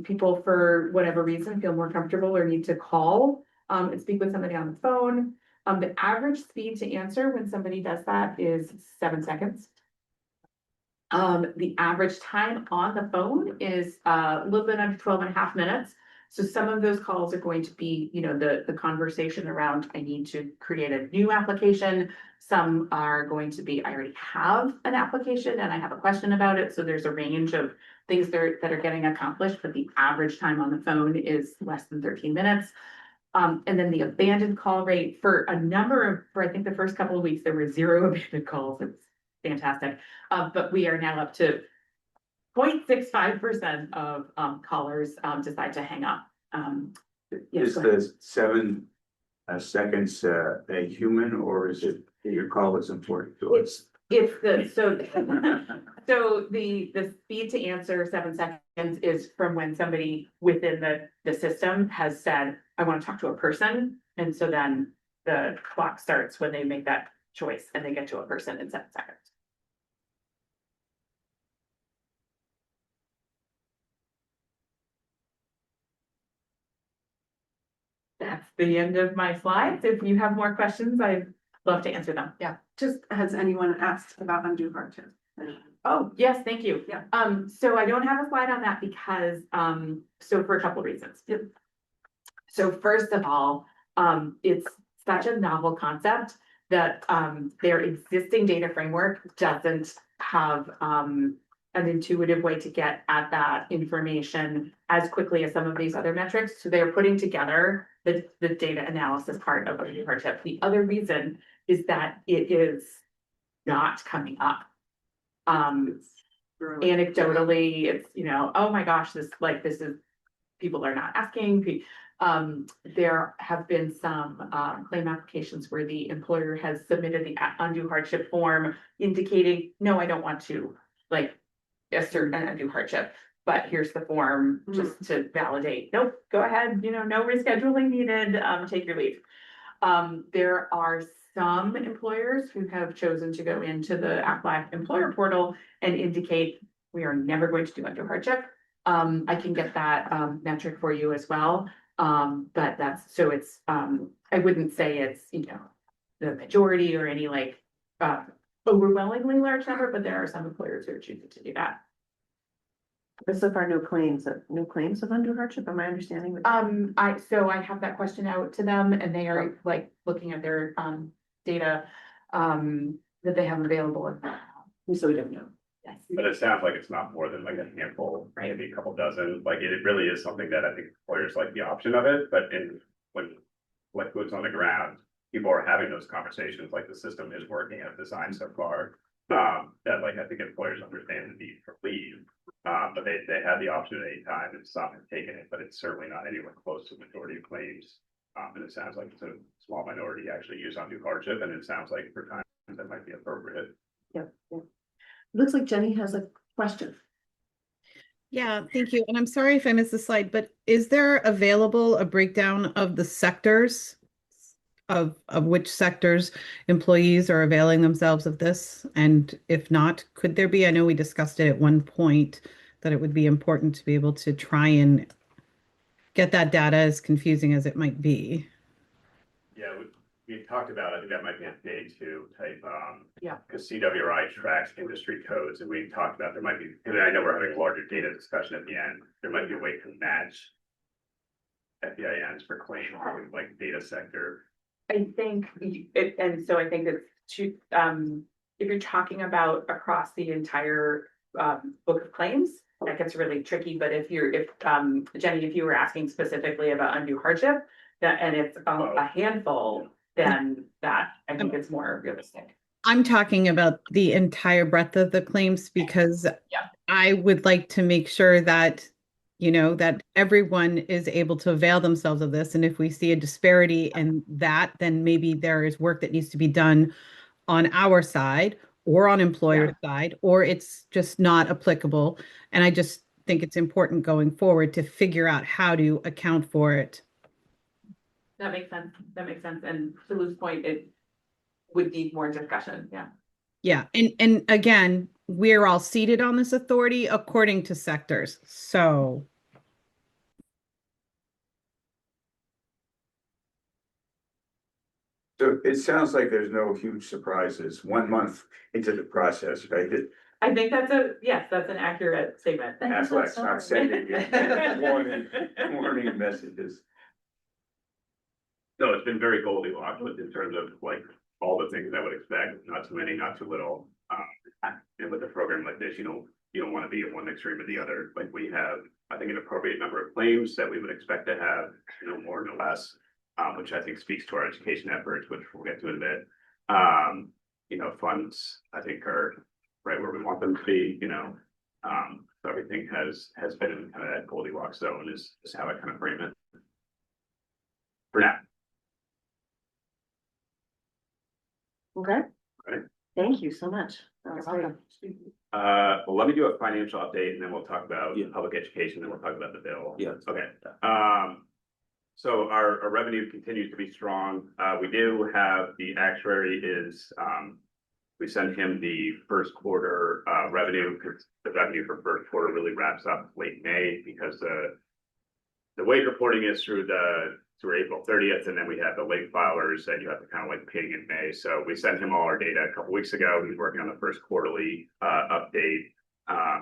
Speaker 4: people, for whatever reason, feel more comfortable or need to call and speak with somebody on the phone. The average speed to answer when somebody does that is 7 seconds. The average time on the phone is a little bit under 12.5 minutes. So some of those calls are going to be, you know, the conversation around, I need to create a new application. Some are going to be, I already have an application and I have a question about it. So there's a range of things that are getting accomplished, but the average time on the phone is less than 13 minutes. And then the abandoned call rate for I think the first couple of weeks, there were 0 abandoned calls. It's fantastic. But we are now up to 0.65% of callers decide to hang up. Yes,
Speaker 9: Is
Speaker 4: go ahead.
Speaker 9: the 7 seconds a human, or is it your call is important to us?
Speaker 4: It's the so the speed to answer 7 seconds is from when somebody within the system has said, I want to talk to a person, and so then the clock starts when they make that choice and they get to a person in 7 seconds. That's the end of my slides. If you have more questions, I'd love to answer them. Yeah.
Speaker 6: Just, has anyone asked about undue hardship?
Speaker 4: Oh, yes, thank you.
Speaker 6: Yeah.
Speaker 4: So I don't have a slide on that because, so for a couple of reasons. So first of all, it's such a novel concept that their existing data framework doesn't have an intuitive way to get at that information as quickly as some of these other metrics. So they're putting together the data analysis part of undue hardship. The other reason is that it is not coming up. Anecdotally, it's, you know, oh my gosh, this is, people are not asking. There have been some claim applications where the employer has submitted the undue hardship form indicating, no, I don't want to assert an undue hardship, but here's the form just to validate. Nope, go ahead, you know, no rescheduling needed, take your leave. There are some employers who have chosen to go into the Aflac employer portal and indicate we are never going to do undue hardship. I can get that metric for you as well. But that's, so it's, I wouldn't say it's, the majority or any like, overwhelmingly large number, but there are some employers who are choosing to do that.
Speaker 1: But so far, no claims of undue hardship, am I understanding?
Speaker 4: So I have that question out to them and they are like looking at their, data, that they have available. And so we don't know. Yes.
Speaker 3: But it sounds like it's not more than like a handful, maybe a couple dozen, like it really is something that I think employers like the option of it, but when like boots on the ground, people are having those conversations, like the system is working as designed so far. That like, I think employers understand the need for leave, but they have the option at any time and some have taken it, but it's certainly not anywhere close to the majority of claims. And it sounds like it's a small minority actually use undue hardship, and it sounds like for times that might be appropriate.
Speaker 1: Yep. Looks like Jenny has a question.
Speaker 10: Yeah, thank you. And I'm sorry if I missed the slide, but is there available a breakdown of the sectors of which sectors employees are availing themselves of this? And if not, could there be? I know we discussed it at one point that it would be important to be able to try and get that data, as confusing as it might be.
Speaker 3: Yeah, we talked about, I think that might be a day two type,
Speaker 4: Yeah.
Speaker 3: because CWRI tracks industry codes, and we talked about there might be, and I know we're having a larger data discussion at the end, there might be a way to match FEINs for claims, like data sector.
Speaker 4: I think, and so I think it's to, if you're talking about across the entire, book of claims, that gets really tricky, but if Jenny, if you were asking specifically about undue hardship, and it's a handful, then that, I think it's more realistic.
Speaker 10: I'm talking about the entire breadth of the claims because I would like to make sure that, that everyone is able to avail themselves of this. And if we see a disparity in that, then maybe there is work that needs to be done on our side or on employer side, or it's just not applicable. And I just think it's important going forward to figure out how to account for it.
Speaker 4: That makes sense. And to Lou's point, it would need more discussion. Yeah.
Speaker 10: Yeah. And again, we're all seated on this authority according to sectors. So.
Speaker 9: So it sounds like there's no huge surprises 1 month into the process, right?
Speaker 4: I think that's an accurate statement.
Speaker 9: That's why it's not sending warning messages.
Speaker 3: No, it's been very Goldilocks in terms of like all the things I would expect, not too many, not too little. And with a program like this, you don't want to be at one extreme or the other. Like we have, I think, an appropriate number of claims that we would expect to have, no more, no less, which I think speaks to our education efforts, which we'll get to in a bit. Funds, I think, are right where we want them to be, so everything has been in kind of that Goldilocks zone is how I kind of frame it. For now.
Speaker 1: Okay.
Speaker 3: Right.
Speaker 1: Thank you so much. That was great.
Speaker 3: Well, let me do a financial update and then we'll talk about public education, then we'll talk about the bill.
Speaker 2: Yeah.
Speaker 3: Okay. So our revenue continues to be strong. We do have the actuary is, we sent him the first quarter revenue, because the revenue for first quarter really wraps up late May, because the wage reporting is through April 30th, and then we have the late filers that you have to kind of like pay in May. So we sent him all our data a couple weeks ago. He's working on the first quarterly update.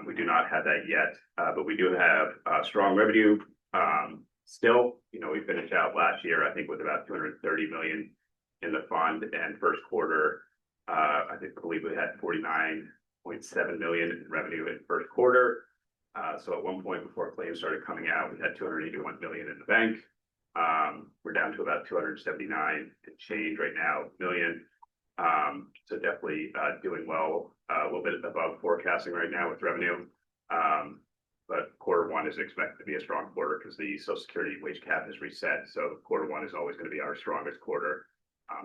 Speaker 3: We do not have that yet, but we do have strong revenue. Still, we finished out last year, I think, with about 230 million in the fund, and first quarter, I believe we had 49.7 million in revenue in first quarter. So at one point before claims started coming out, we had 281 million in the bank. We're down to about 279 and change right now million. So definitely doing well, a little bit above forecasting right now with revenue. But quarter one is expected to be a strong quarter because the Social Security wage cap is reset. So quarter one is always going to be our strongest quarter.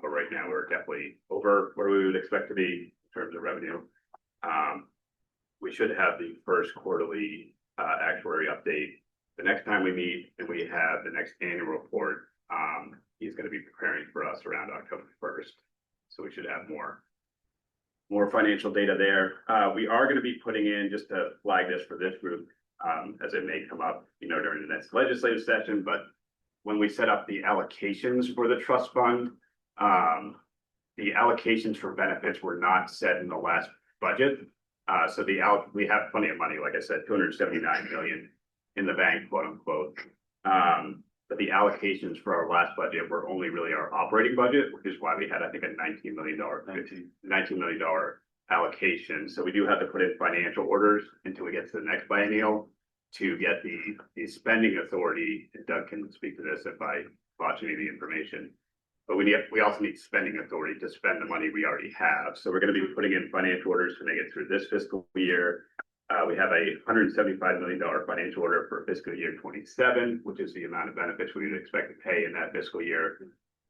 Speaker 3: But right now we're definitely over where we would expect to be in terms of revenue. We should have the first quarterly actuary update the next time we meet, and we have the next annual report. He's going to be preparing for us around October 1st. So we should have more financial data there. We are going to be putting in, just to flag this for this group, as it may come up, during the next legislative session, but when we set up the allocations for the trust fund, the allocations for benefits were not set in the last budget. So we have plenty of money, like I said, 279 million in the bank, quote unquote. But the allocations for our last budget were only really our operating budget, which is why we had, I think, a $19 million allocation. So we do have to put in financial orders until we get to the next biennial to get the spending authority. And Doug can speak to this if I botch any of the information. But we also need spending authority to spend the money we already have. So we're going to be putting in financial orders to make it through this fiscal year. We have a $175 million financial order for fiscal year 27, which is the amount of benefits we would expect to pay in that fiscal year.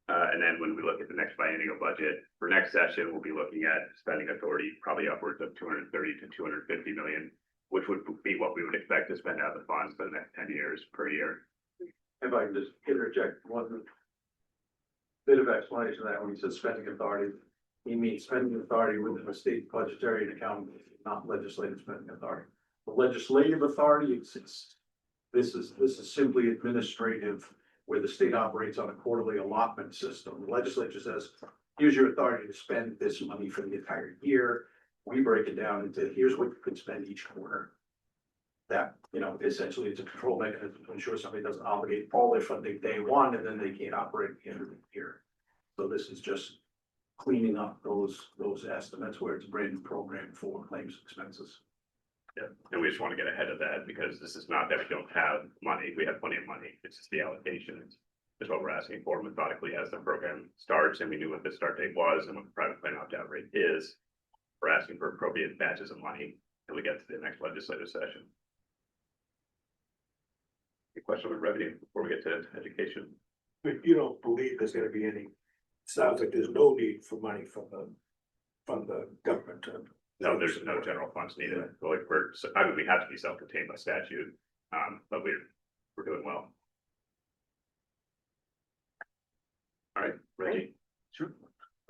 Speaker 3: And then when we look at the next biennial budget for next session, we'll be looking at spending authority, probably upwards of 230 to 250 million, which would be what we would expect to spend out of the funds for the next 10 years per year.
Speaker 2: If I can just interject one bit of explanation of that, when he says spending authority, he means spending authority within the state budgetary and accounting, not legislative spending authority. The legislative authority exists. This is simply administrative, where the state operates on a quarterly allotment system. The legislature says, here's your authority to spend this money for the entire year. We break it down into here's what you could spend each quarter. That, essentially it's a control mechanism to ensure somebody doesn't obligate all their funding day one and then they can't operate at the end of the year. So this is just cleaning up those estimates where it's a brand new program for claims expenses.
Speaker 3: Yeah, and we just want to get ahead of that because this is not that we don't have money. We have plenty of money. It's just the allocation is what we're asking for methodically as the program starts, and we knew what the start date was and what the private plan opt-out rate is. We're asking for appropriate batches of money and we get to the next legislative session. Any question on revenue before we get to education?
Speaker 7: But you don't believe there's gonna be any, sounds like there's no need for money from the government to.
Speaker 3: No, there's no general funds needed. We have to be self-contained by statute, but we're doing well. All right, Reggie.
Speaker 9: Sure.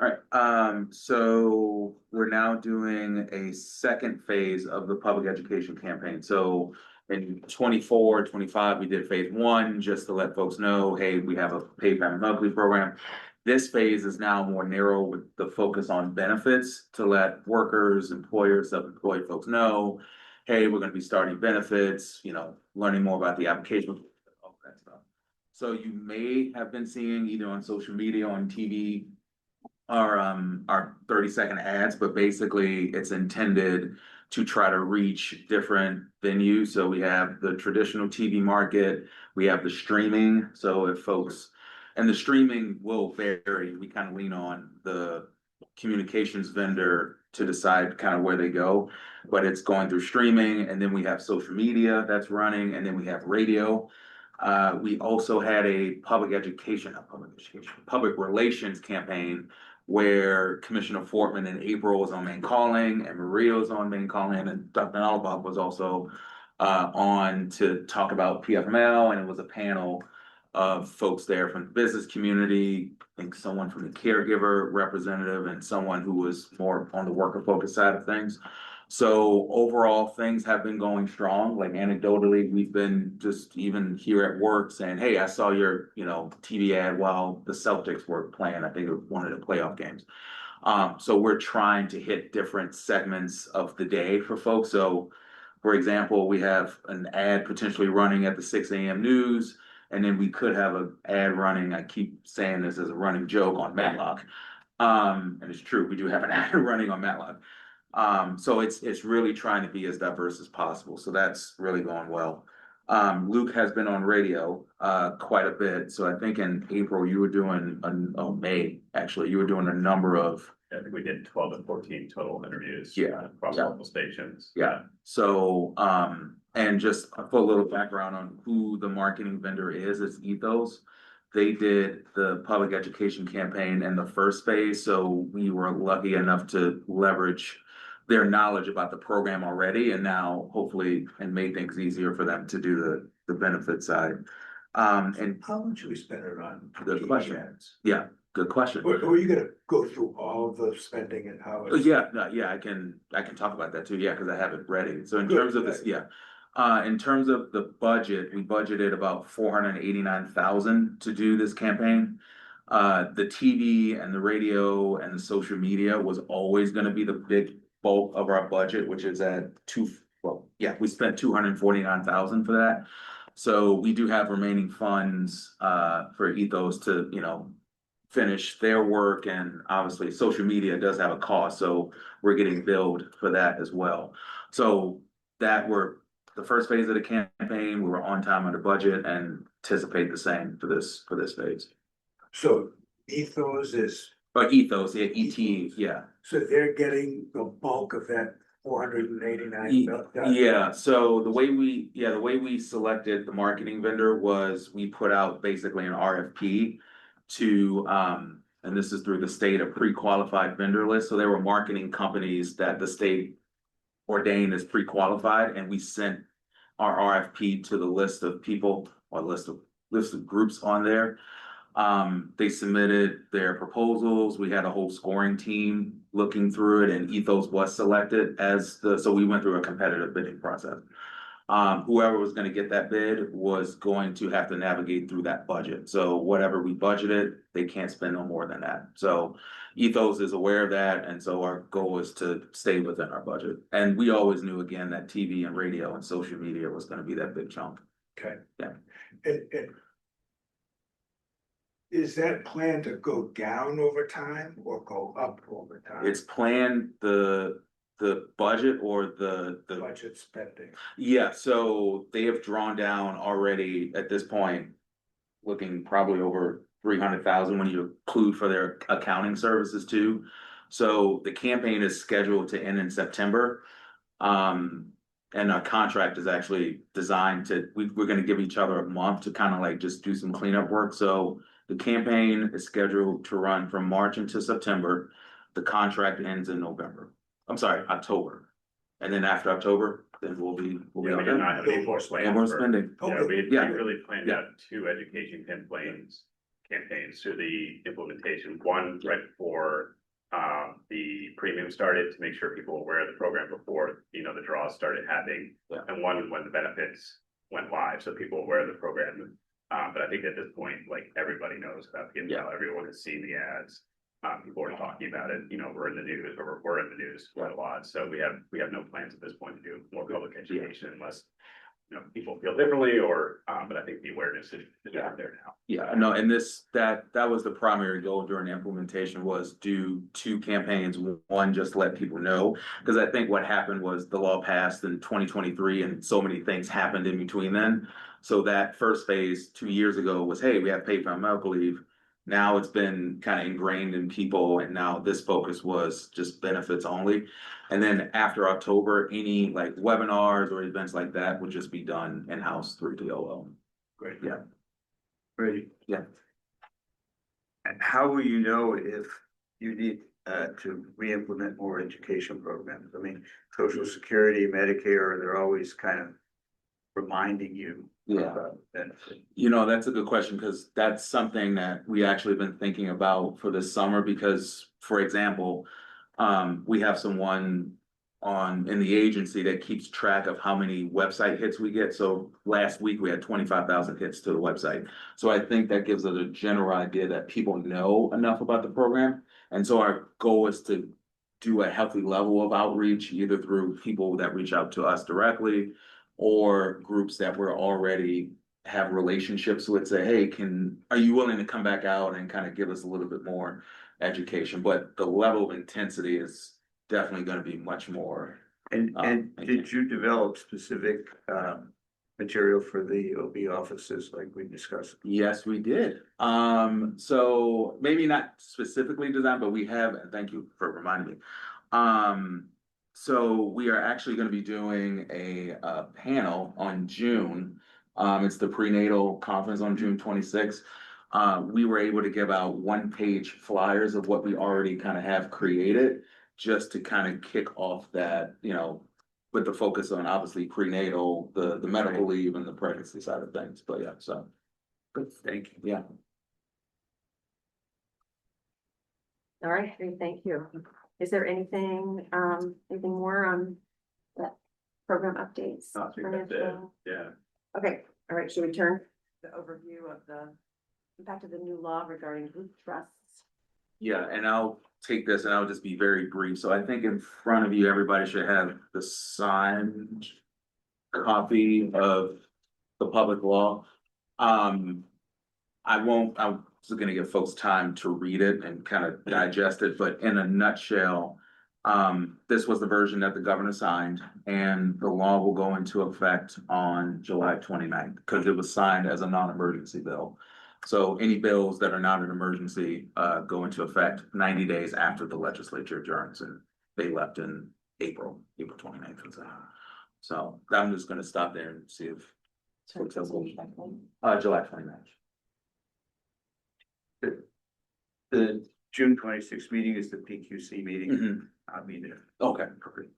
Speaker 9: All right, so we're now doing a second phase of the public education campaign. So in 24, 25, we did phase one, just to let folks know, hey, we have a PFML program. This phase is now more narrow with the focus on benefits to let workers, employers, self-employed folks know, hey, we're going to be starting benefits, learning more about the application, all that stuff. So you may have been seeing either on social media, on TV, our 30-second ads, but basically it's intended to try to reach different venues. So we have the traditional TV market, we have the streaming. So if folks, and the streaming will vary, we kind of lean on the communications vendor to decide kind of where they go, but it's going through streaming. And then we have social media that's running, and then we have radio. We also had a public relations campaign where Commissioner Fortman in April was on Maine Calling, and Maria was on Maine Calling, and Dr. Nalabach was also on to talk about PFML, and it was a panel of folks there from the business community, I think someone from the caregiver representative, and someone who was more on the worker focused side of things. So overall, things have been going strong. Like anecdotally, we've been just even here at work saying, hey, I saw your, TV ad while the Celtics were playing. I think it was one of the playoff games. So we're trying to hit different segments of the day for folks. So for example, we have an ad potentially running at the 6 a.m. news, and then we could have an ad running, I keep saying this as a running joke, on Matlock. And it's true, we do have an ad running on Matlock. So it's really trying to be as diverse as possible. So that's really going well. Luke has been on radio quite a bit. So I think in April you were doing, May actually, you were doing a number of.
Speaker 3: I think we did 12 and 14 total interviews.
Speaker 9: Yeah.
Speaker 3: Across local stations.
Speaker 9: Yeah. So, and just for a little background on who the marketing vendor is, it's Ethos. They did the public education campaign in the first phase. So we were lucky enough to leverage their knowledge about the program already, and now hopefully, and made things easier for them to do the benefit side. And
Speaker 7: How much are we spending on?
Speaker 9: Good question.
Speaker 7: ads?
Speaker 9: Yeah, good question.
Speaker 7: Or are you gonna go through all the spending and how it's?
Speaker 9: Yeah, no, yeah, I can talk about that too. Yeah, because I have it ready. So in
Speaker 7: Good,
Speaker 9: terms of this,
Speaker 7: good.
Speaker 9: yeah. In terms of the budget, we budgeted about 489,000 to do this campaign. The TV and the radio and the social media was always gonna be the big bulk of our budget, which is at we spent 249,000 for that. So we do have remaining funds, for Ethos to, finish their work, and obviously social media does have a cost, so we're getting billed for that as well. So that were the first phase of the campaign, we were on time under budget and anticipate the same for this phase.
Speaker 7: So Ethos is,
Speaker 9: But Ethos, yeah, ET, yeah.
Speaker 7: so they're getting the bulk of that 489.
Speaker 9: Yeah, so the way we selected the marketing vendor was we put out basically an RFP to, and this is through the state, a pre-qualified vendor list. So there were marketing companies that the state ordained as pre-qualified, and we sent our RFP to the list of people or list of groups on there. They submitted their proposals. We had a whole scoring team looking through it, and Ethos was selected so we went through a competitive bidding process. Whoever was gonna get that bid was going to have to navigate through that budget. So whatever we budgeted, they can't spend no more than that. So Ethos is aware of that, and so our goal is to stay within our budget. And we always knew, again, that TV and radio and social media was gonna be that big chunk.
Speaker 7: Okay.
Speaker 9: Yeah.
Speaker 7: And is that plan to go down over time or go up over time?
Speaker 9: It's planned, the budget or the
Speaker 7: Budget spending.
Speaker 9: Yeah, so they have drawn down already at this point, looking probably over 300,000 when you include for their accounting services too. So the campaign is scheduled to end in September. And our contract is actually designed we're gonna give each other a month to kind of like just do some cleanup work. So the campaign is scheduled to run from March into September. The contract ends in October. And then after October, then we'll be
Speaker 3: We
Speaker 9: all
Speaker 3: do
Speaker 9: done.
Speaker 3: not have any more plans.
Speaker 9: No more
Speaker 3: for-
Speaker 9: spending.
Speaker 3: Yeah, we
Speaker 9: Yeah.
Speaker 3: really planned
Speaker 9: Yeah.
Speaker 3: out two education campaigns through the implementation. One right before the premium started, to make sure people were aware of the program before, the draws started happening.
Speaker 9: Yeah.
Speaker 3: And one when the benefits went live, so people were aware of the program. But I think at this point, like, everybody knows about PFML, everyone has seen the ads. People are talking about it, we're in the news, or we're in the news quite a lot, so we have no plans at this point to do more public education unless, people feel differently, or, but I think the awareness is out there now.
Speaker 9: Yeah, no, and that was the primary goal during the implementation, was do two campaigns. One, just let people know, because I think what happened was the law passed in 2023 and so many things happened in between then. So that first phase 2 years ago was, hey, we have paid for medical leave. Now it's been kind of ingrained in people, and now this focus was just benefits only. And then after October, any like webinars or events like that would just be done in-house through DOL.
Speaker 7: Great.
Speaker 9: Yeah.
Speaker 7: Great.
Speaker 9: Yeah.
Speaker 7: And how will you know if you need to re-implement more education programs? I mean, Social Security, Medicare, they're always kind of reminding you.
Speaker 9: Yeah.
Speaker 7: About benefit.
Speaker 9: That's a good question, because that's something that we actually been thinking about for this summer, because, for example, we have someone in the agency that keeps track of how many website hits we get. So last week we had 25,000 hits to the website. So I think that gives us a general idea that people know enough about the program. And so our goal is to do a healthy level of outreach, either through people that reach out to us directly or groups that we're already have relationships with, say, hey, are you willing to come back out and kind of give us a little bit more education? But the level of intensity is definitely going to be much more.
Speaker 7: And did you develop specific material for the OB offices like we discussed?
Speaker 9: Yes, we did. So maybe not specifically designed, but we have, and thank you for reminding me. So we are actually going to be doing a panel on June. It's the prenatal conference on June 26th. We were able to give out 1-page flyers of what we already kind of have created, just to kind of kick off that, with the focus on obviously prenatal, the medical leave and the pregnancy side of things. But yeah, so.
Speaker 7: Good, thank you.
Speaker 9: Yeah.
Speaker 6: All right, great, thank you. Is there anything more on that
Speaker 1: program updates.
Speaker 3: I think that's it.
Speaker 1: financial-
Speaker 3: Yeah.
Speaker 1: Okay, all right, should we turn the overview of the impact of the new law regarding group trusts?
Speaker 9: Yeah, and I'll take this and I'll just be very brief. So I think in front of you, everybody should have the signed copy of the public law. I'm just gonna give folks time to read it and kind of digest it, but in a nutshell, this was the version that the governor signed, and the law will go into effect on July 29th because it was signed as a non-emergency bill. So any bills that are not an emergency, go into effect 90 days after the legislature adjourns, and they left in April 29th. And so I'm just gonna stop there and see if. folks have July 29th.
Speaker 11: The June 26th meeting is the PQC meeting.
Speaker 9: Mhm.
Speaker 11: I'll be there.
Speaker 9: Okay, perfect.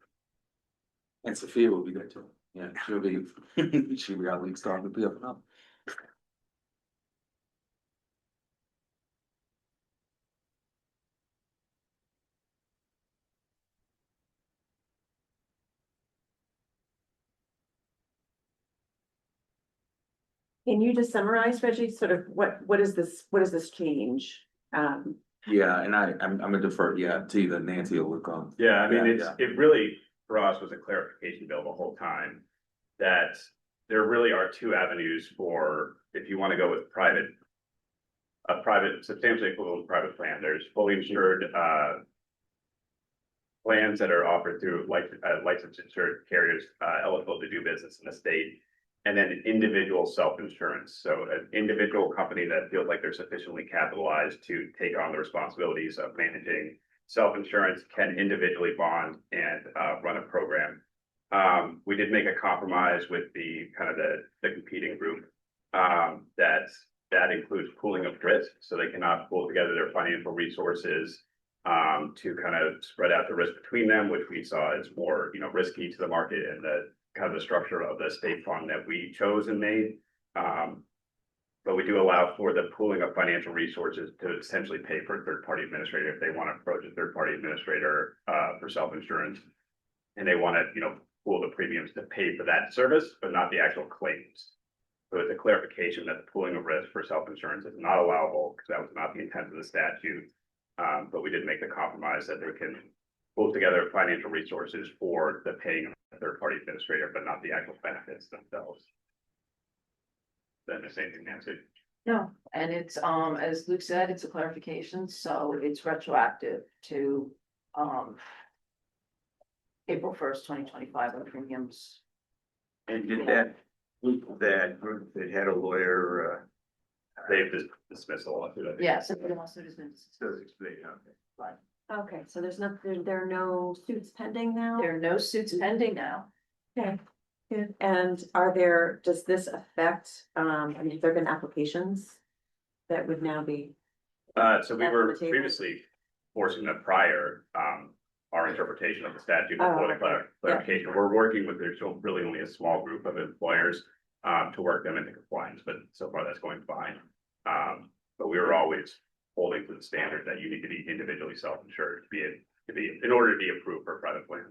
Speaker 9: And Sophia will be there too. Yeah, she'll be, she'll be our lead star in the PFML.
Speaker 1: Can you just summarize, Reggie, sort of what does this change?
Speaker 9: Yeah, and I'm gonna defer, to either Nancy or Luke on.
Speaker 3: Yeah, I mean,
Speaker 9: Yeah,
Speaker 3: it really, for us, was a clarification bill the whole time. That there really are two avenues for, if you want to go with a private, substantially equivalent private plan, there's fully insured, plans that are offered through licensed insured carriers, eligible to do business in the state. And then individual self-insurance. So an individual company that feels like they're sufficiently capitalized to take on the responsibilities of managing self-insurance can individually bond and run a program. We did make a compromise with the kind of the competing group. That includes pooling of risk, so they cannot pool together their financial resources to kind of spread out the risk between them, which we saw as more, risky to the market and the kind of the structure of the state fund that we chose and made. But we do allow for the pooling of financial resources to essentially pay for a third-party administrator if they want to approach a third-party administrator for self-insurance. And they want to, pool the premiums to pay for that service, but not the actual claims. So it's a clarification that the pooling of risk for self-insurance is not allowable because that was not the intent of the statute. But we did make the compromise that they can pull together financial resources for the paying of a third-party administrator, but not the actual benefits themselves. Then the same thing, Nancy.
Speaker 8: No, and it's, as Luke said, it's a clarification, so it's retroactive to, April 1st, 2025 on premiums.
Speaker 11: And did that group that had a lawyer,
Speaker 3: They've dismissed the lawsuit, I think.
Speaker 8: Yeah, so the lawsuit has been,
Speaker 11: does explain, okay.
Speaker 1: Okay, so there are no suits pending now?
Speaker 8: there are no suits pending now.
Speaker 1: Okay, good. And does this affect, have there been applications that would now be?
Speaker 3: So we were previously forcing the prior, our interpretation of the statute before the clarification. We're working with, there's really only a small group of employers to work them into compliance, but so far that's going fine. But we were always holding to the standard that you need to be individually self-insured to be in order to be approved for a private plan.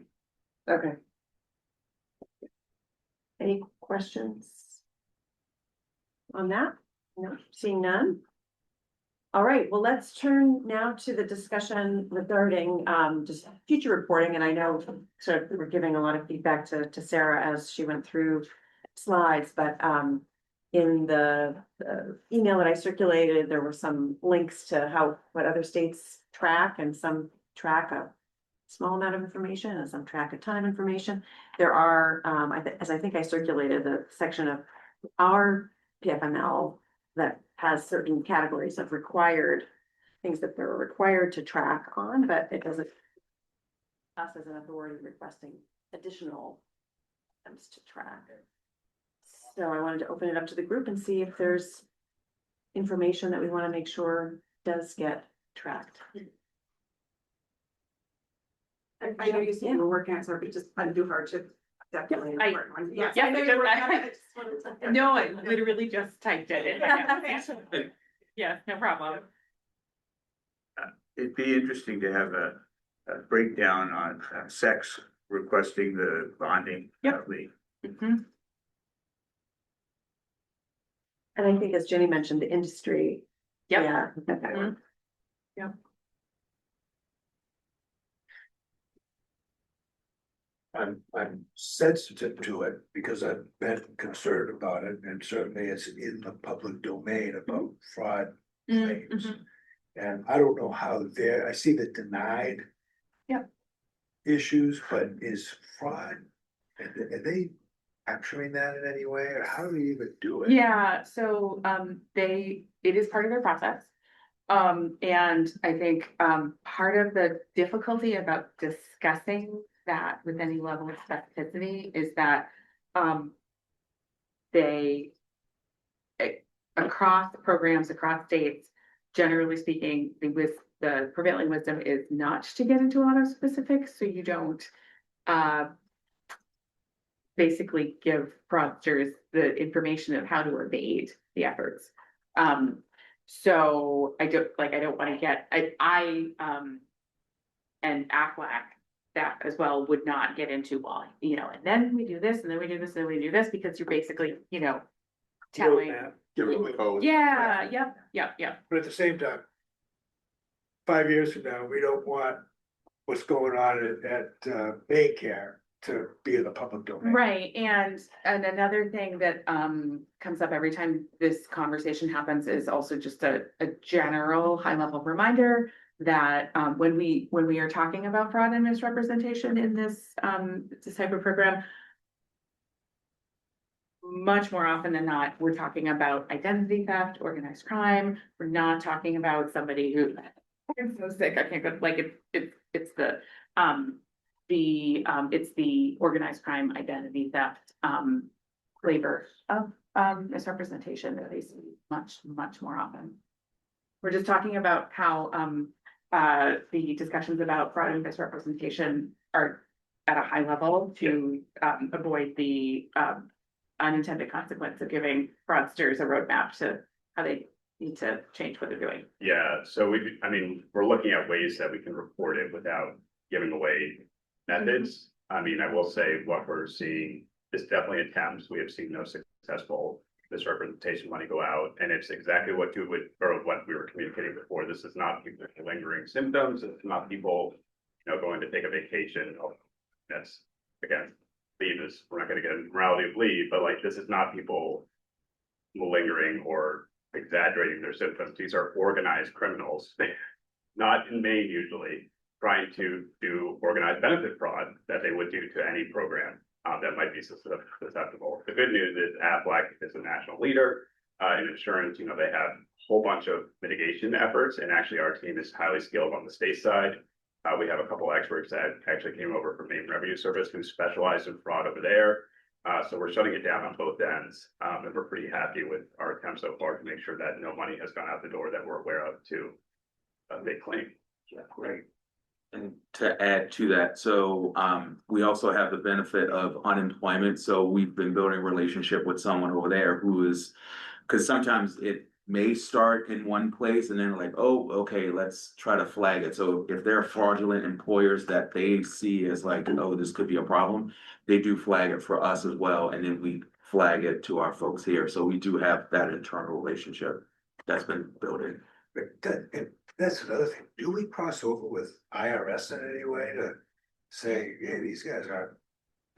Speaker 1: Okay. Any questions on that? No, seeing none. All right, well, let's turn now to the discussion regarding just future reporting. And I know sort of we're giving a lot of feedback to Sarah as she went through slides, but in the email that I circulated, there were some links to what other states track, and some track a small amount of information and some track a ton of information. There are, as I think I circulated, the section of our PFML that has certain categories of required things that they're required to track on, but it doesn't us as an authority requesting additional items to track. So I wanted to open it up to the group and see if there's information that we want to make sure does get tracked.
Speaker 6: I know you said you were working on something, just undue hardship. Definitely.
Speaker 4: I-
Speaker 6: important one. Yes,
Speaker 4: yeah,
Speaker 6: I know you were working on it. I just wanted to-
Speaker 4: No, I literally just typed it in. Yeah, no problem.
Speaker 11: It'd be interesting to have a breakdown on sex requesting the bonding.
Speaker 4: Yep.
Speaker 11: Leave.
Speaker 4: Mhm.
Speaker 6: And I think as Jenny mentioned, the industry.
Speaker 4: Yep.
Speaker 6: Yeah.
Speaker 4: Mhm.
Speaker 7: I'm sensitive to it because I've been concerned about it, and certainly it's in the public domain about fraud claims.
Speaker 4: Mhm.
Speaker 7: And I don't know how I see the denied.
Speaker 4: Yep.
Speaker 7: Issues, but is fraud, are they capturing that in any way, or how do we even do it?
Speaker 4: Yeah, so it is part of their process. And I think part of the difficulty about discussing that with any level of specificity is that they across programs, across states, generally speaking, the prevailing wisdom is not to get into a lot of specifics, so you don't basically give fraudsters the information of how to evade the efforts. So I don't want to get, and AFLAC that as well would not get into, well, and then we do this, and then we do this, and then we do this, because you're basically, telling.
Speaker 7: Roadmap.
Speaker 5: Give them the code.
Speaker 4: Yeah, yep.
Speaker 7: But at the same time, 5 years from now, we don't want what's going on at Maine Care to be in the public domain.
Speaker 4: Right, and another thing that comes up every time this conversation happens is also just a general high level reminder that when we are talking about fraud and misrepresentation in this type of program, much more often than not, we're talking about identity theft, organized crime. We're not talking about somebody who, I'm so sick, I can't go, like it's the organized crime, identity theft, flavor of misrepresentation that they see much more often. We're just talking about how the discussions about fraud and misrepresentation are at a high level to avoid the unintended consequence of giving fraudsters a roadmap to how they need to change what they're doing.
Speaker 3: Yeah, so we're looking at ways that we can report it without giving away methods. I mean, I will say what we're seeing is definitely attempts. We have seen no successful misrepresentation money go out, and it's exactly what we were communicating before. This is not people with lingering symptoms. It's not people, going to take a vacation. That's again, leave is, we're not going to get into morality of leave, but like, this is not people malingering or exaggerating their symptoms. These are organized criminals, not in Maine usually, trying to do organized benefit fraud that they would do to any program that might be susceptible. The good news is AFLAC is a national leader in insurance. They have a whole bunch of mitigation efforts, and actually our team is highly skilled on the state side. We have a couple experts that actually came over from Maine Revenue Service who specialize in fraud over there. So we're shutting it down on both ends, and we're pretty happy with our attempts so far to make sure that no money has gone out the door that we're aware of to make claim.
Speaker 7: Yeah, great.
Speaker 9: And to add to that, so we also have the benefit of unemployment. So we've been building a relationship with someone over there who is, because sometimes it may start in one place and then like, oh, okay, let's try to flag it. So if there are fraudulent employers that they see as like, oh, this could be a problem, they do flag it for us as well. And then we flag it to our folks here. So we do have that internal relationship that's been building.
Speaker 7: But that's another thing. Do we cross over with IRS in any way to say, hey, these guys are?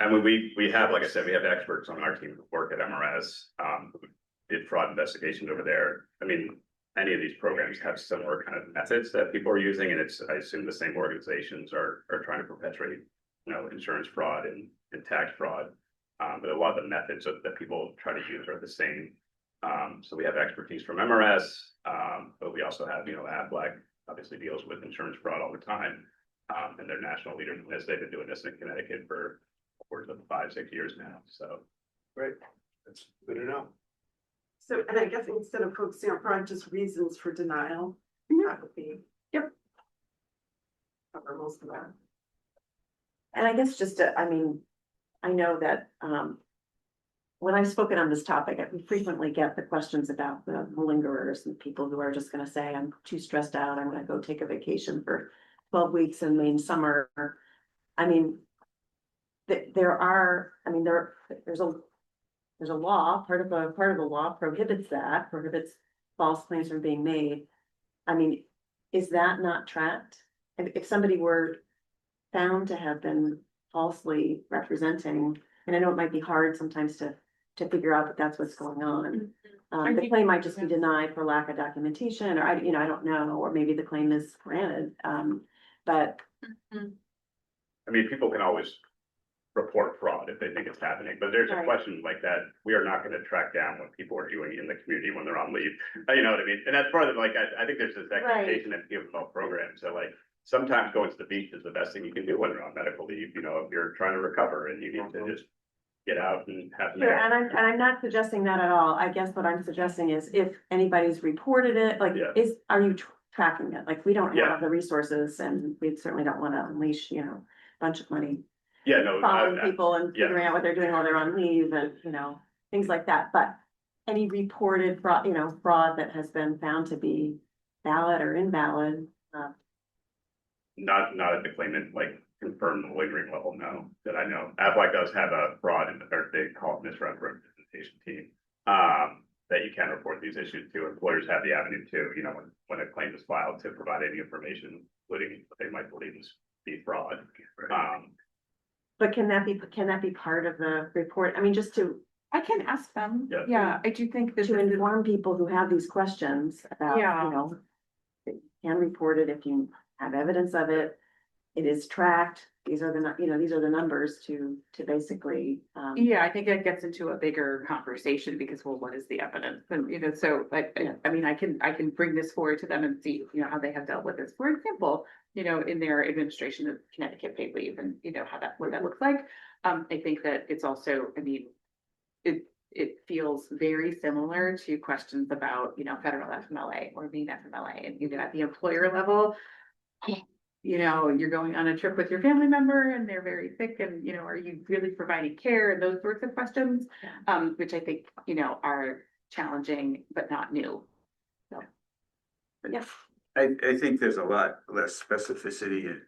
Speaker 3: And we have, like I said, we have experts on our team who work at MRS, who did fraud investigations over there. I mean, any of these programs have similar kind of methods that people are using, and I assume the same organizations are trying to perpetrate, insurance fraud and tax fraud. But a lot of the methods that people try to use are the same. So we have expertise from MRS, but we also have, AFLAC obviously deals with insurance fraud all the time. And they're national leaders in this. They've been doing this in Connecticut for upwards of 5-6 years now. So
Speaker 7: Right, that's good to know.
Speaker 6: So, and I guess instead of focusing on fraud, just reasons for denial, that would be.
Speaker 4: Yep.
Speaker 6: Cover most of that.
Speaker 1: And I guess I know that when I've spoken on this topic, we frequently get the questions about the malingerers and people who are just gonna say, I'm too stressed out, I'm gonna go take a vacation for 12 weeks in Maine summer. I mean, there are, I mean, there's a law, part of the law prohibits false claims from being made. I mean, is that not tracked? If somebody were found to have been falsely representing, and I know it might be hard sometimes to figure out that that's what's going on. The claim might just be denied for lack of documentation, or I don't know, or maybe the claim is granted, but.
Speaker 3: I mean, people can always report fraud if they think it's happening, but there's a
Speaker 1: Right.
Speaker 3: question like that. We are not going to track down what people are doing in the community when they're on leave. You know what I mean? And that's part of like, I think there's this expectation in PFML programs that like, sometimes going to the beach is the best thing you can do when you're on medical leave, you know, if you're trying to recover and you need to just get out and have.
Speaker 1: Sure, and I'm not suggesting that at all. I guess what I'm suggesting is if anybody's reported it, like,
Speaker 3: Yeah.
Speaker 1: are you tracking it? Like, we don't
Speaker 3: Yeah.
Speaker 1: have the resources, and we certainly don't want to unleash, a bunch of money
Speaker 3: Yeah, no,
Speaker 1: following people and
Speaker 3: yeah.
Speaker 1: figuring out what they're doing while they're on leave and, things like that. But any reported fraud, fraud that has been found to be valid or invalid,
Speaker 3: not at the claimant, like confirmed lawyering level, no, that I know. Aflac does have a fraud or they call it misrepresentation team. That you can report these issues to. Employers have the avenue too, when a claim is filed to provide any information, including what they might believe is be fraud.
Speaker 1: but can that be part of the report? I mean, just
Speaker 4: I can ask them.
Speaker 3: Yeah.
Speaker 4: Yeah, I do think that.
Speaker 1: to inform people who have these questions about,
Speaker 4: Yeah.
Speaker 1: you can report it if you have evidence of it. It is tracked. These are the numbers to basically,
Speaker 4: Yeah, I think that gets into a bigger conversation because, well, what is the evidence? And, so,
Speaker 1: Yeah.
Speaker 4: I mean, I can bring this forward to them and see, how they have dealt with this. For example, in their administration of Connecticut paid leave and, what that looks like. I think that it's also, I mean, it feels very similar to questions about, federal FMLA or Maine FMLA and, at the employer level. You're going on a trip with your family member and they're very sick and, are you really providing care and those sorts of questions? Which I think, are challenging, but not new. So.
Speaker 1: yes.
Speaker 11: I think there's a lot less specificity in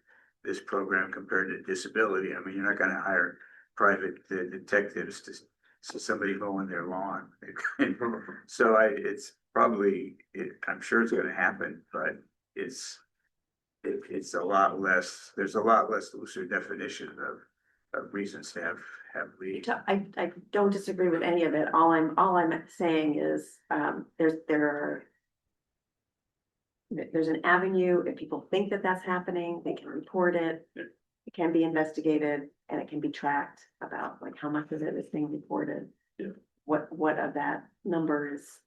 Speaker 11: this program compared to disability. I mean, you're not gonna hire private detectives to see somebody mowing their lawn. So it's probably, I'm sure it's gonna happen, but it's a lot less, there's a lot less looser definition of reasons to have leave.
Speaker 1: I don't disagree with any of it. All I'm saying is, there's an avenue. If people think that that's happening, they can report it. It can be investigated and it can be tracked about like how much of it is being reported.
Speaker 3: Yeah.
Speaker 1: What of that number is,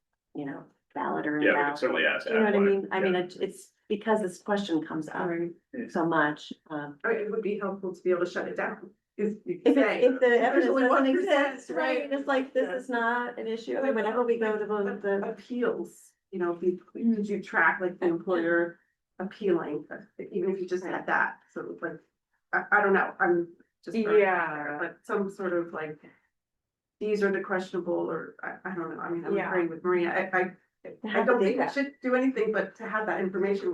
Speaker 1: valid or
Speaker 3: Yeah, we
Speaker 1: invalid.
Speaker 3: can certainly ask.
Speaker 1: You know what I
Speaker 3: Aflac.
Speaker 1: mean? I mean, it's because this question comes up so much.
Speaker 6: It would be helpful to be able to shut it down. If
Speaker 1: If the evidence
Speaker 6: only
Speaker 1: doesn't
Speaker 6: 1%,
Speaker 1: exist, right, it's like, this is not an issue. I mean, whenever we go to the,
Speaker 6: appeals, because you track like the employer appealing, even if you just had that, so it's like, I don't know, I'm just. throwing it out there, But some sort of like, these are the questionable, or I don't know, I mean, I'm
Speaker 4: Yeah.
Speaker 6: agreeing with Maria, I don't think we should do anything, but to have that information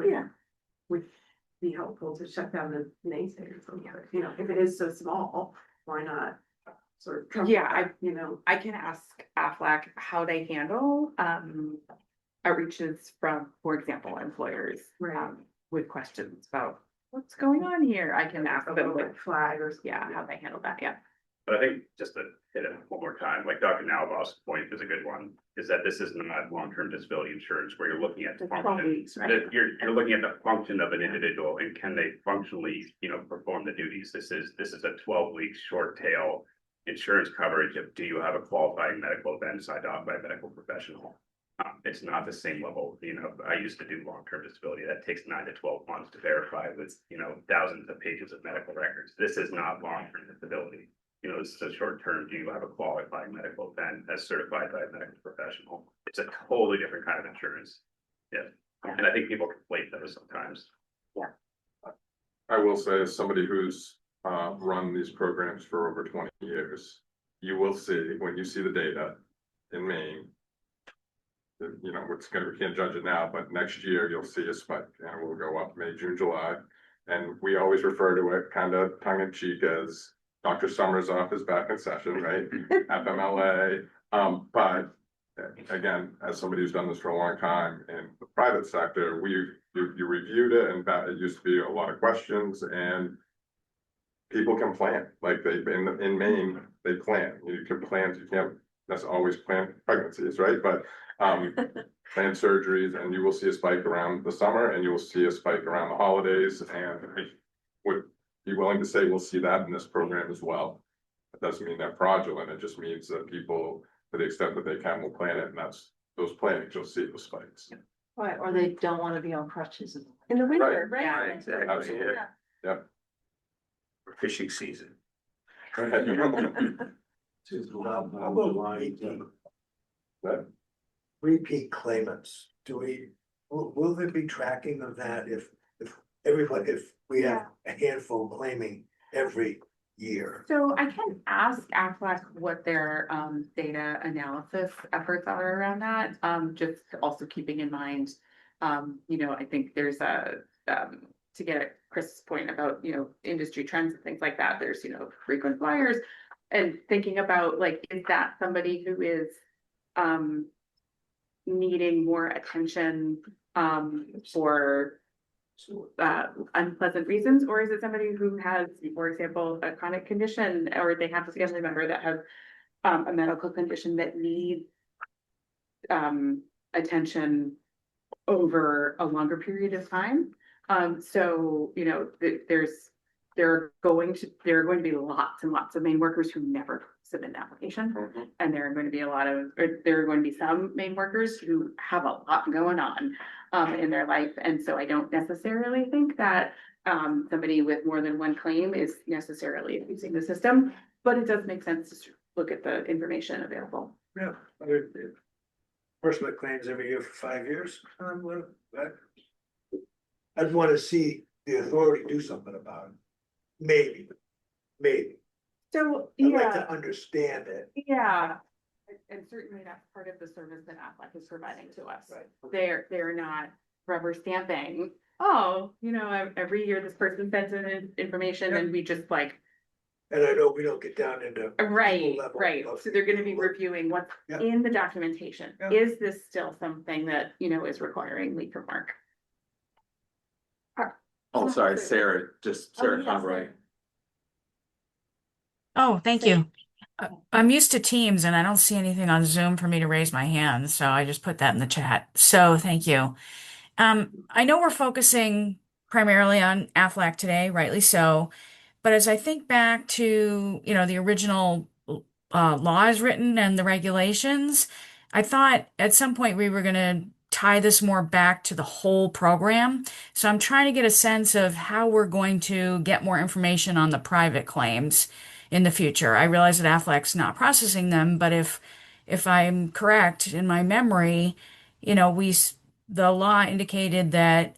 Speaker 6: would be helpful to shut down the naysayers. If it is so small, why not sort of? cover
Speaker 4: Yeah,
Speaker 6: that,
Speaker 4: I can ask Aflac how they handle outreaches from, for example, employers
Speaker 6: Right.
Speaker 4: with questions about what's going on here. I can ask them
Speaker 6: like flag or.
Speaker 4: how they handle that. Yeah.
Speaker 3: But I think just to hit it one more time, like Dr. Nalbaugh's point is a good one, is that this is not long-term disability insurance where you're looking at the
Speaker 1: The 12
Speaker 3: function.
Speaker 1: weeks, right?
Speaker 3: That you're looking at the function of an individual and can they functionally, perform the duties. This is a 12-week short tail insurance coverage of do you have a qualifying medical event signed off by a medical professional? It's not the same level, I used to do long-term disability. That takes 9 to 12 months to verify with, thousands of pages of medical records. This is not long-term disability. This is a short term, do you have a qualifying medical event as certified by a medical professional? It's a totally different kind of insurance. Yeah. And I think people conflate those sometimes.
Speaker 5: I will say, as somebody who's run these programs for over 20 years, you will see, when you see the data in Maine, we can't judge it now, but next year you'll see a spike and it will go up May, June, July. And we always refer to it kind of tongue in cheek as Dr. Summers' office back in session, right? FMLA, but again, as somebody who's done this for a long time in the private sector, you reviewed it, and that it used to be a lot of questions, and people can plan, like in Maine, they plan. You can plan, you can't necessarily always plan pregnancies, right? But plan surgeries, and you will see a spike around the summer, and you will see a spike around the holidays, and I would be willing to say we'll see that in this program as well. It doesn't mean they're fraudulent, it just means that people, to the extent that they can, will plan it, and that's those plannings, you'll see the spikes.
Speaker 8: Right, or they don't want to be on crutches.
Speaker 6: In the winter,
Speaker 5: Right.
Speaker 6: right?
Speaker 11: Right, exactly.
Speaker 5: Absolutely.
Speaker 11: Yeah. For fishing season.
Speaker 7: Repeat claimants, will there be tracking of that if everybody, if we have a handful claiming every year?
Speaker 4: So I can ask Aflac what their data analysis efforts are around that, just also keeping in mind, I think there's to get at Chris's point about, industry trends and things like that, there's, frequent flyers and thinking about like, is that somebody who is needing more attention for unpleasant reasons, or is it somebody who has, for example, a chronic condition, or they have a family member that has a medical condition that needs attention over a longer period of time? So there are going to be lots and lots of Maine workers who never submit an application, and there are going to be some Maine workers who have a lot going on in their life, and so I don't necessarily think that somebody with more than one claim is necessarily abusing the system, but it does make sense to look at the information available.
Speaker 7: Yeah. Person that claims every year for 5 years, I'd want to see the authority do something about it. Maybe.
Speaker 4: So,
Speaker 7: I'd like to understand it.
Speaker 4: yeah. And certainly that's part of the service that Aflac is providing to us.
Speaker 7: Right.
Speaker 4: They're not rubber stamping, every year this person sends in information and we just like.
Speaker 7: And I know we don't get down into.
Speaker 4: Right,
Speaker 7: level
Speaker 4: right.
Speaker 7: of-
Speaker 4: So they're gonna be reviewing what's
Speaker 7: Yeah.
Speaker 4: in the documentation.
Speaker 7: Yeah.
Speaker 4: Is this still something that, is requiring leave from work?
Speaker 9: Oh, sorry, Sarah
Speaker 8: yes,
Speaker 9: Conroy.
Speaker 12: Oh, thank
Speaker 4: So-
Speaker 12: you. I'm used to Teams and I don't see anything on Zoom for me to raise my hand, so I just put that in the chat. So thank you. I know we're focusing primarily on Aflac today, rightly so. But as I think back to, the original laws written and the regulations, I thought at some point we were going to tie this more back to the whole program. So I'm trying to get a sense of how we're going to get more information on the private claims in the future. I realize that Aflac's not processing them, but if I'm correct in my memory, the law indicated that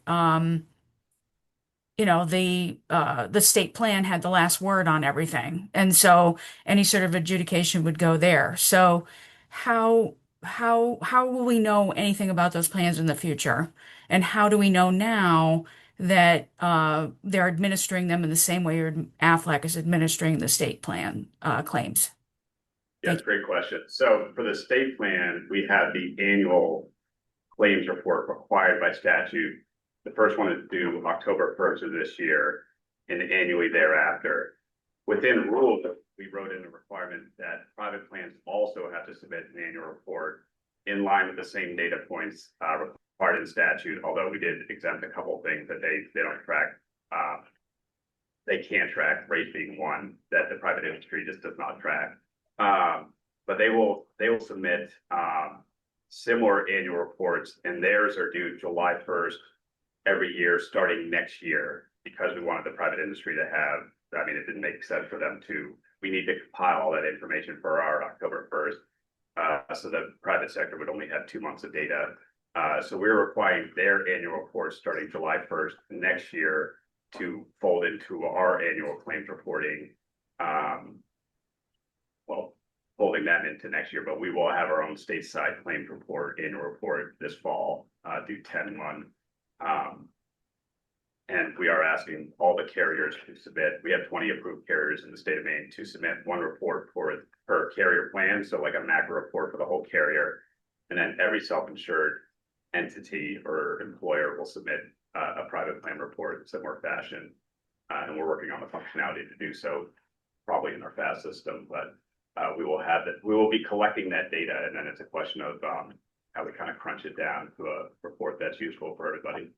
Speaker 12: the state plan had the last word on everything, and so any sort of adjudication would go there. So how will we know anything about those plans in the future, and how do we know now that they're administering them in the same way Aflac is administering the state plan claims?
Speaker 3: Yes, great question. So for the state plan, we have the annual claims report required by statute. The first one is due October 1st of this year and annually thereafter. Within rules, we wrote in a requirement that private plans also have to submit an annual report in line with the same data points required in statute, although we did exempt a couple of things that they don't track. They can't track, rate being one that the private industry just does not track. But they will submit similar annual reports, and theirs are due July 1st every year starting next year, because we wanted the private industry to have, it didn't make sense for them we need to compile all that information for our October 1st. So the private sector would only have 2 months of data. So we're requiring their annual reports starting July 1st next year to fold into our annual claims reporting. Folding that into next year, but we will have our own stateside claims report, annual report this fall, due 10/1. And we are asking all the carriers to submit, we have 20 approved carriers in the state of Maine to submit one report per carrier plan, so like a macro report for the whole carrier. And then every self-insured entity or employer will submit a private plan report in similar fashion. And we're working on the functionality to do so, probably in our FAST system, but we will have that, we will be collecting that data, and then it's a question of how we kind of crunch it down to a report that's useful for everybody.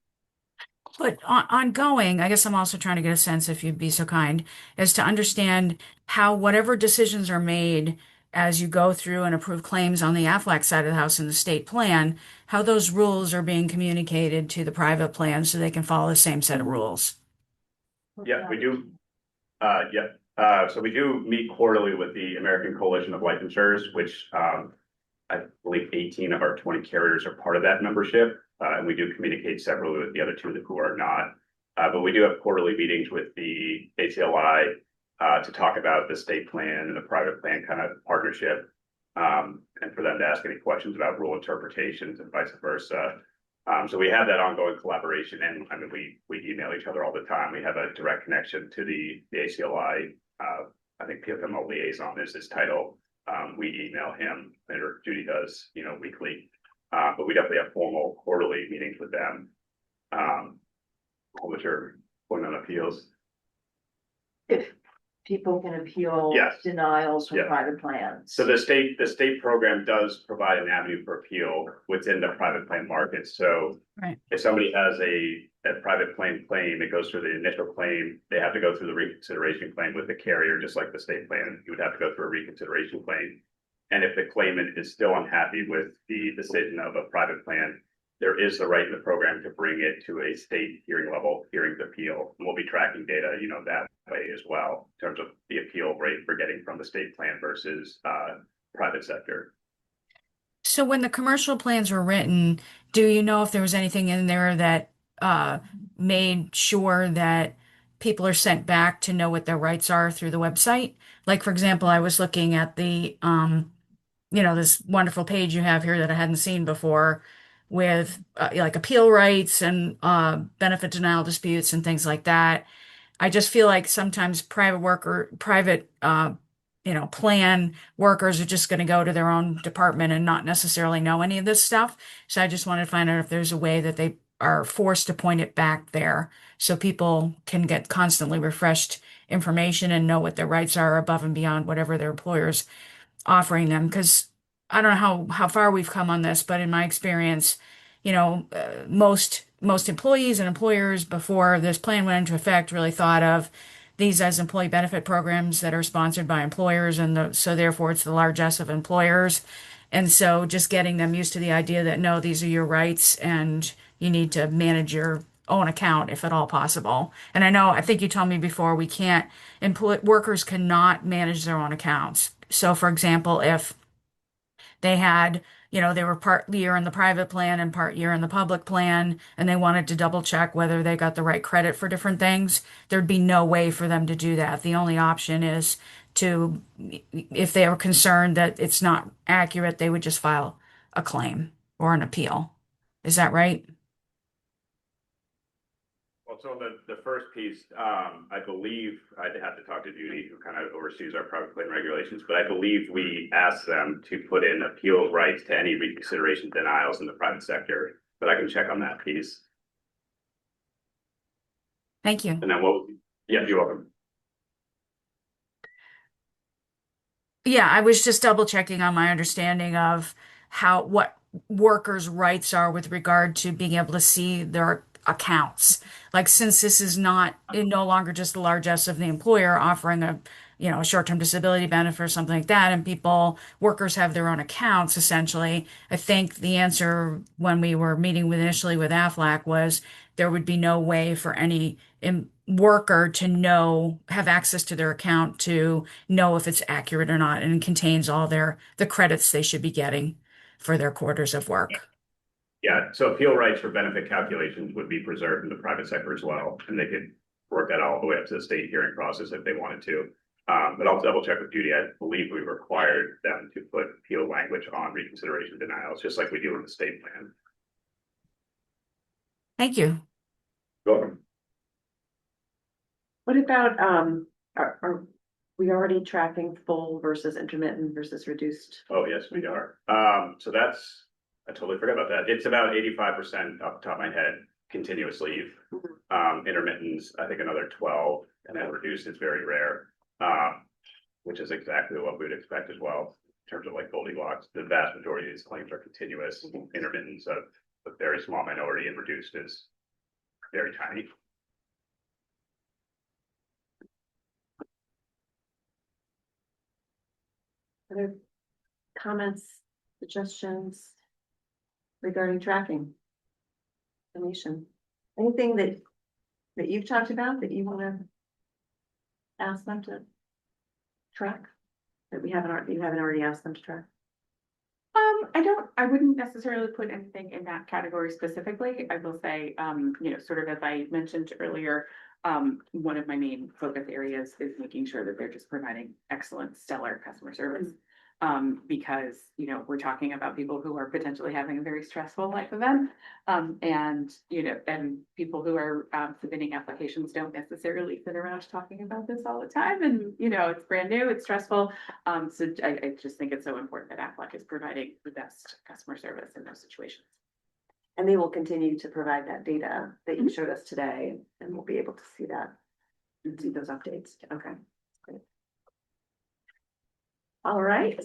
Speaker 12: But ongoing, I guess I'm also trying to get a sense, if you'd be so kind, is to understand how whatever decisions are made as you go through and approve claims on the Aflac side of the house in the state plan, how those rules are being communicated to the private plan so they can follow the same set of rules.
Speaker 3: Yeah, we do. So we do meet quarterly with the American Coalition of Life Insurers, which I believe 18 of our 20 carriers are part of that membership. And we do communicate separately with the other two who are not. But we do have quarterly meetings with the ACLI to talk about the state plan and the private plan kind of partnership. And for them to ask any questions about rule interpretations and vice versa. So we have that ongoing collaboration, and I mean, we email each other all the time. We have a direct connection to the ACLI. I think PFML liaison is his title. We email him, or Judy does, weekly. But we definitely have formal quarterly meetings with them, which are point on appeals.
Speaker 8: If people can appeal
Speaker 3: Yes.
Speaker 8: denials from
Speaker 3: Yeah.
Speaker 8: private plans.
Speaker 3: So the state program does provide an avenue for appeal within the private plan market. So
Speaker 12: Right.
Speaker 3: if somebody has a private plan claim, it goes through the initial claim. They have to go through the reconsideration claim with the carrier, just like the state plan. You would have to go through a reconsideration claim. And if the claimant is still unhappy with the decision of a private plan, there is the right in the program to bring it to a state hearing level, hearing the appeal. And we'll be tracking data, that way as well, in terms of the appeal rate we're getting from the state plan versus private sector.
Speaker 12: So when the commercial plans were written, do you know if there was anything in there that made sure that people are sent back to know what their rights are through the website? Like, for example, I was looking at the this wonderful page you have here that I hadn't seen before with like appeal rights and benefit denial disputes and things like that. I just feel like sometimes private plan workers are just going to go to their own department and not necessarily know any of this stuff. So I just wanted to find out if there's a way that they are forced to point it back there so people can get constantly refreshed information and know what their rights are above and beyond whatever their employers offering them. Because I don't know how far we've come on this, but in my experience, most employees and employers before this plan went into effect really thought of these as employee benefit programs that are sponsored by employers, and so therefore it's the largesse of employers. And so just getting them used to the idea that no, these are your rights and you need to manage your own account if at all possible. And I think you told me before, workers cannot manage their own accounts. So for example, if they had, they were part year in the private plan and part year in the public plan, and they wanted to double check whether they got the right credit for different things, there'd be no way for them to do that. The only option is if they were concerned that it's not accurate, they would just file a claim or an appeal. Is that right?
Speaker 3: Well, so the first piece, I believe I'd have to talk to Judy, who kind of oversees our private plan regulations, but I believe we asked them to put in appeal rights to any reconsideration denials in the private sector. But I can check on that piece.
Speaker 12: Thank you.
Speaker 3: And then you're welcome.
Speaker 12: Yeah, I was just double checking on my understanding of what workers' rights are with regard to being able to see their accounts. Like, since this is no longer just the largesse of the employer offering a short-term disability benefit or something like that, and workers have their own accounts, essentially. I think the answer when we were meeting initially with Aflac was there would be no way for any worker to have access to their account to know if it's accurate or not, and it contains all the credits they should be getting for their quarters of work.
Speaker 3: Yeah, so appeal rights for benefit calculations would be preserved in the private sector as well, and they could work that all the way up to the state hearing process if they wanted to. But I'll double check with Judy. I believe we required them to put appeal language on reconsideration denials, just like we do in the state plan.
Speaker 12: Thank you.
Speaker 3: Welcome.
Speaker 4: What about, are we already tracking full versus intermittent versus reduced?
Speaker 3: Oh, yes, we are. So that's, I totally forgot about that. It's about 85% off the top of my head, continuous leave. Intermittents, I think another 12, and then reduced is very rare. Which is exactly what we would expect as well, in terms of like Goldilocks. The vast majority of these claims are continuous. Intermittents, a very small minority, and reduced is very tiny.
Speaker 1: Other comments, suggestions regarding tracking? Information, anything that you've talked about that you want to ask them to track? That you haven't already asked them to track?
Speaker 4: I wouldn't necessarily put anything in that category specifically. I will say, sort of as I mentioned earlier, one of my main focus areas is making sure that they're just providing excellent, stellar customer service. Because, we're talking about people who are potentially having a very stressful life event. And people who are submitting applications don't necessarily sit around talking about this all the time. And, it's brand new, it's stressful. So I just think it's so important that Aflac is providing the best customer service in those situations.
Speaker 1: And they will continue to provide that data that you showed us today, and we'll be able to see that and see those updates. Okay, great. All right,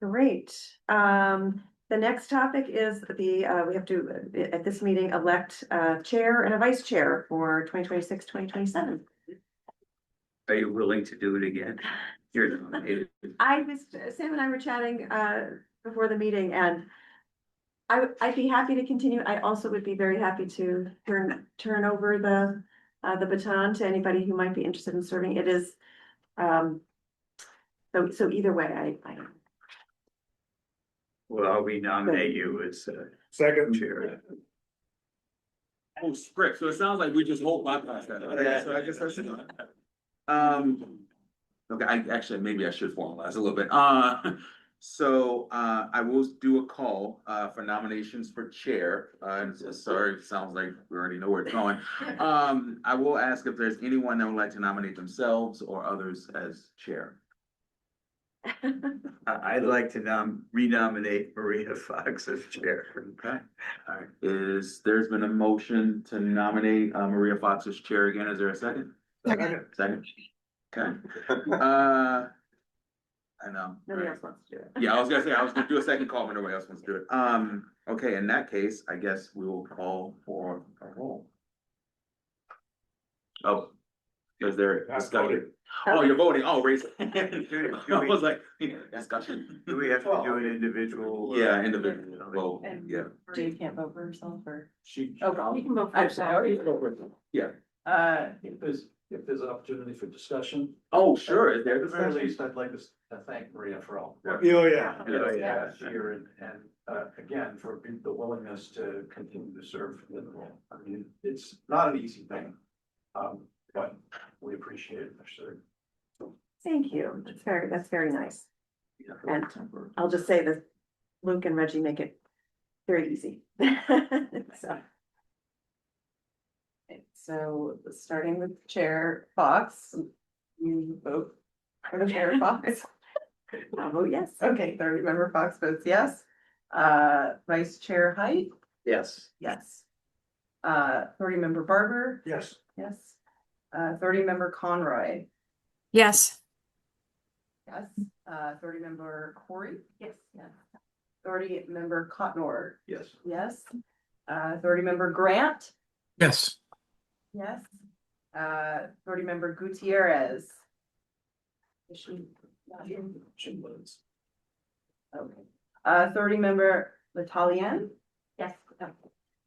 Speaker 1: great. The next topic is we have to, at this meeting, elect a chair and a vice chair for 2026, 2027.
Speaker 11: Are you willing to do it again? You're nominated.
Speaker 1: Sam and I were chatting before the meeting, and I'd be happy to continue. I also would be very happy to turn over the baton to anybody who might be interested in serving. It is, so either way, I
Speaker 11: Well, I'll renominate you as
Speaker 7: Second.
Speaker 11: chair.
Speaker 9: Oh, script, so it sounds like we just hold bypass that. Okay, so I guess that's. Okay, maybe I should formalize a little bit. So I will do a call for nominations for chair. Sorry, it sounds like we already know where it's going. I will ask if there's anyone that would like to nominate themselves or others as chair.
Speaker 11: I'd like to renominate Maria Fox as chair.
Speaker 9: Okay, all right. There's been a motion to nominate Maria Fox as chair again. Is there a second? Second. Okay. I know.
Speaker 1: nobody else wants to do it.
Speaker 9: Yeah, I was gonna say, I was gonna do a second call, but nobody else wants to do it. Okay, in that case, I guess we will call for a roll. Oh, is there discussion? Oh, you're voting. Oh, raise. I was like, discussion.
Speaker 11: Do we have to do an individual?
Speaker 9: Yeah, individual vote, yeah.
Speaker 1: You can't vote for yourself, or?
Speaker 2: She.
Speaker 1: Oh, you can vote for yourself.
Speaker 9: Yeah.
Speaker 2: If there's an opportunity for discussion.
Speaker 9: Oh, sure, is there
Speaker 2: At the very
Speaker 9: discussion?
Speaker 2: least, I'd like to thank Maria for all.
Speaker 7: Oh, yeah.
Speaker 9: Yeah.
Speaker 2: Here and again, for the willingness to continue to serve in the role. I mean, it's not an easy thing. But we appreciate it, sure.
Speaker 1: Thank you. That's very nice. And I'll just say that Luke and Reggie make it very easy. So starting with Chair Fox, you vote for the Chair Fox. I'll vote yes. Okay, 30-member Fox votes yes. Vice Chair Height,
Speaker 11: Yes.
Speaker 1: yes. 30-member Barber,
Speaker 7: Yes.
Speaker 1: yes. 30-member Conroy,
Speaker 12: Yes.
Speaker 1: yes. 30-member Corey, yes, yes. 30-member Cotnor,
Speaker 2: Yes.
Speaker 1: yes. 30-member Grant,
Speaker 2: Yes.
Speaker 1: yes. 30-member Gutierrez. Is she not here?
Speaker 2: She was.
Speaker 1: Okay. 30-member L'Italien, yes.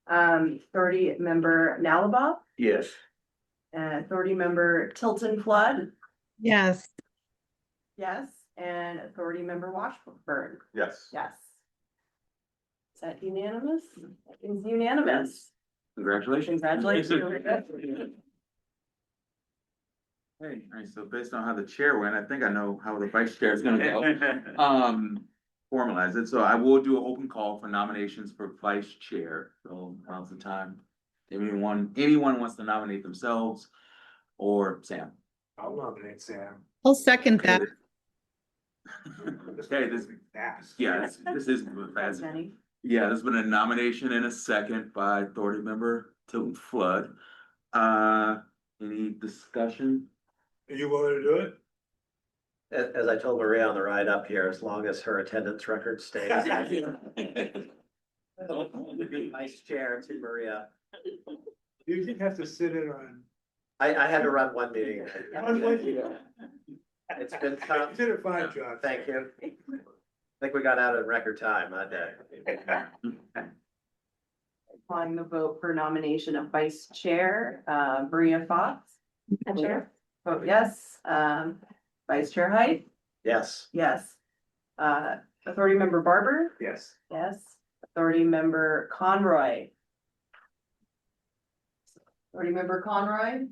Speaker 1: 30-member Nalaba,
Speaker 11: Yes.
Speaker 1: 30-member Tilton Flood,
Speaker 10: Yes.
Speaker 1: yes, and 30-member Washburn,
Speaker 5: Yes.
Speaker 1: yes. Is that unanimous? That is unanimous.
Speaker 9: Congratulations.
Speaker 1: Congratulations.
Speaker 9: Hey, all right, so based on how the chair went, I think I know how the vice chair is gonna go. Formalize it, so I will do an open call for nominations for vice chair, so now's the time. If anyone wants to nominate themselves, or Sam?
Speaker 7: I'll nominate Sam.
Speaker 10: I'll second that.
Speaker 9: Okay, this is fast. Yeah, there's been a nomination and a second by Authority Member Tilton Flood. Any discussion?
Speaker 7: Are you willing to do it?
Speaker 13: As I told Maria on the ride up here, as long as her attendance record stays. Vice chair to Maria.
Speaker 7: You didn't have to sit in on.
Speaker 13: I had to run one meeting.
Speaker 7: You
Speaker 13: It's been tough.
Speaker 7: did a fine job.
Speaker 13: Thank you. I think we got out in record time that day.
Speaker 1: Calling the vote for nomination of vice chair, Maria Fox. Chair, vote yes. Vice Chair Height,
Speaker 13: Yes.
Speaker 1: yes. Authority Member Barber,
Speaker 7: Yes.
Speaker 1: yes. Authority Member Conroy. Authority Member Conroy,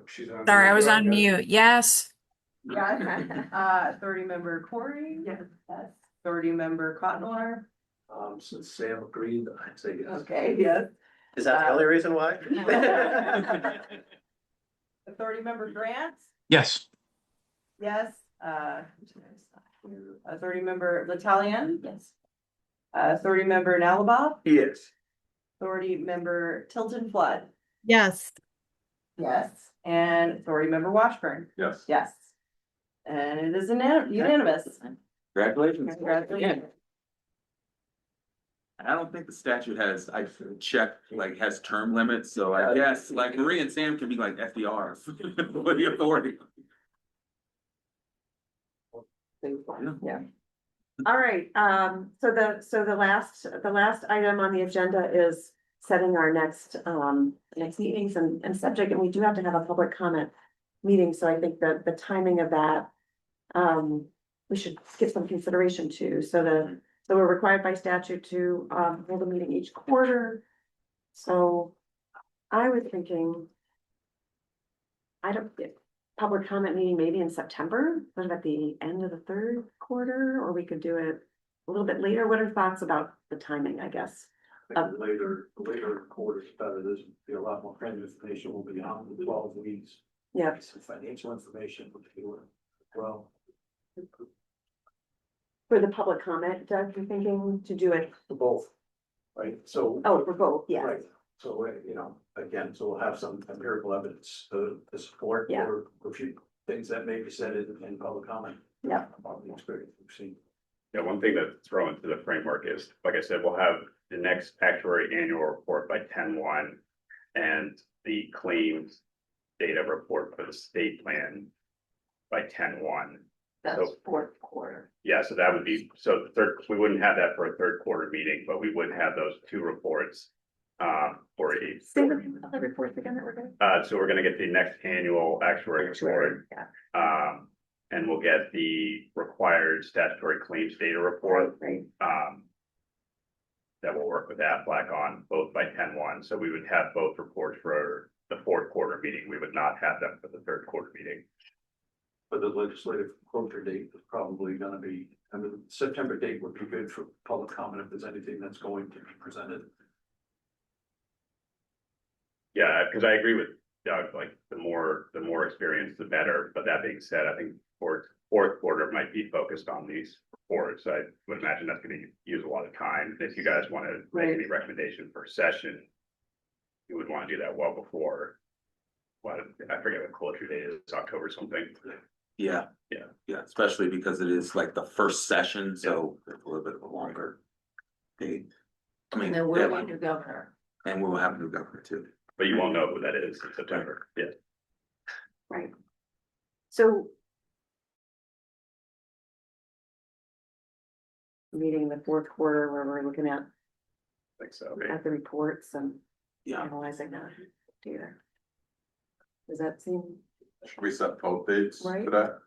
Speaker 7: She's on.
Speaker 12: Sorry, I was on mute. Yes.
Speaker 1: yeah. Authority Member Corey, yes. Authority Member Cottonor,
Speaker 2: Since Sam agreed, I'd say yes.
Speaker 1: okay, yes.
Speaker 13: Is that the only reason why?
Speaker 1: Authority Member Grant,
Speaker 14: Yes.
Speaker 1: yes. Authority Member L'Italian, yes. Authority Member Nalaba,
Speaker 11: Yes.
Speaker 1: Authority Member Tilton Flood,
Speaker 10: Yes.
Speaker 1: yes. And Authority Member Washburn,
Speaker 5: Yes.
Speaker 1: yes. And it is unanimous.
Speaker 9: Congratulations.
Speaker 1: Congratulations.
Speaker 9: I don't think the statute has, I checked, like, has term limits, so I guess, like, Maria and Sam can be like FDRs with the authority.
Speaker 1: Yeah.
Speaker 6: All right, so the last item on the agenda is setting our next meetings and subject, and we do have to have a public comment meeting, so I think that the timing of that, we should give some consideration to, so we're required by statute to, hold a meeting each quarter. So I was thinking, public comment meeting maybe in September, but at the end of the third quarter, or we could do it a little bit later. What are thoughts about the timing, I guess?
Speaker 2: Later quarters better, there's be a lot more kind of information will be on the 12 weeks.
Speaker 6: Yeah.
Speaker 2: Some financial information, well,
Speaker 6: For the public comment, Doug, you're thinking to do it,
Speaker 2: for both, right? So.
Speaker 6: oh, for both, yeah.
Speaker 2: Right, so, again, so we'll have some empirical evidence to support.
Speaker 6: Yeah.
Speaker 2: Or a few things that may be said in public comment.
Speaker 6: Yeah.
Speaker 2: About the experience we've seen.
Speaker 3: Yeah, one thing to throw into the framework is, like I said, we'll have the next actuary annual report by 10/1 and the claims data report for the state plan by 10/1.
Speaker 8: That's fourth quarter.
Speaker 3: Yeah, so that would be, so the third, we wouldn't have that for a third quarter meeting, but we would have those two reports. For a,
Speaker 6: Say the reports again that we're going.
Speaker 3: so we're gonna get the next annual actuary report.
Speaker 6: Yeah.
Speaker 3: And we'll get the required statutory claims data report.
Speaker 6: Right.
Speaker 3: That we'll work with Aflac on both by 10/1, so we would have both reports for the fourth quarter meeting, we would not have them for the third quarter meeting.
Speaker 2: But the legislative closure date is probably gonna be, I mean, September date would be good for public comment if there's anything that's going to be presented.
Speaker 3: Yeah, because I agree with Doug, like the more experience, the better, but that being said, I think fourth quarter might be focused on these reports. I would imagine that's gonna use a lot of time. If you guys want to make any recommendation for session, you would want to do that well before. What, I forget what closure date is, October something.
Speaker 9: Yeah, especially because it is like the first session, so it's a little bit of a longer date. I mean,
Speaker 8: And then we're
Speaker 9: deadline.
Speaker 8: going to governor.
Speaker 9: And we'll have a new governor too.
Speaker 3: But you won't know who that is in September, yeah.
Speaker 6: Right. So. Meeting in the fourth quarter where we're looking at
Speaker 3: I think so.
Speaker 6: the reports and
Speaker 9: Yeah,
Speaker 6: analyzing that data. Does that seem,
Speaker 5: Should we set both dates
Speaker 6: Right.
Speaker 5: for that?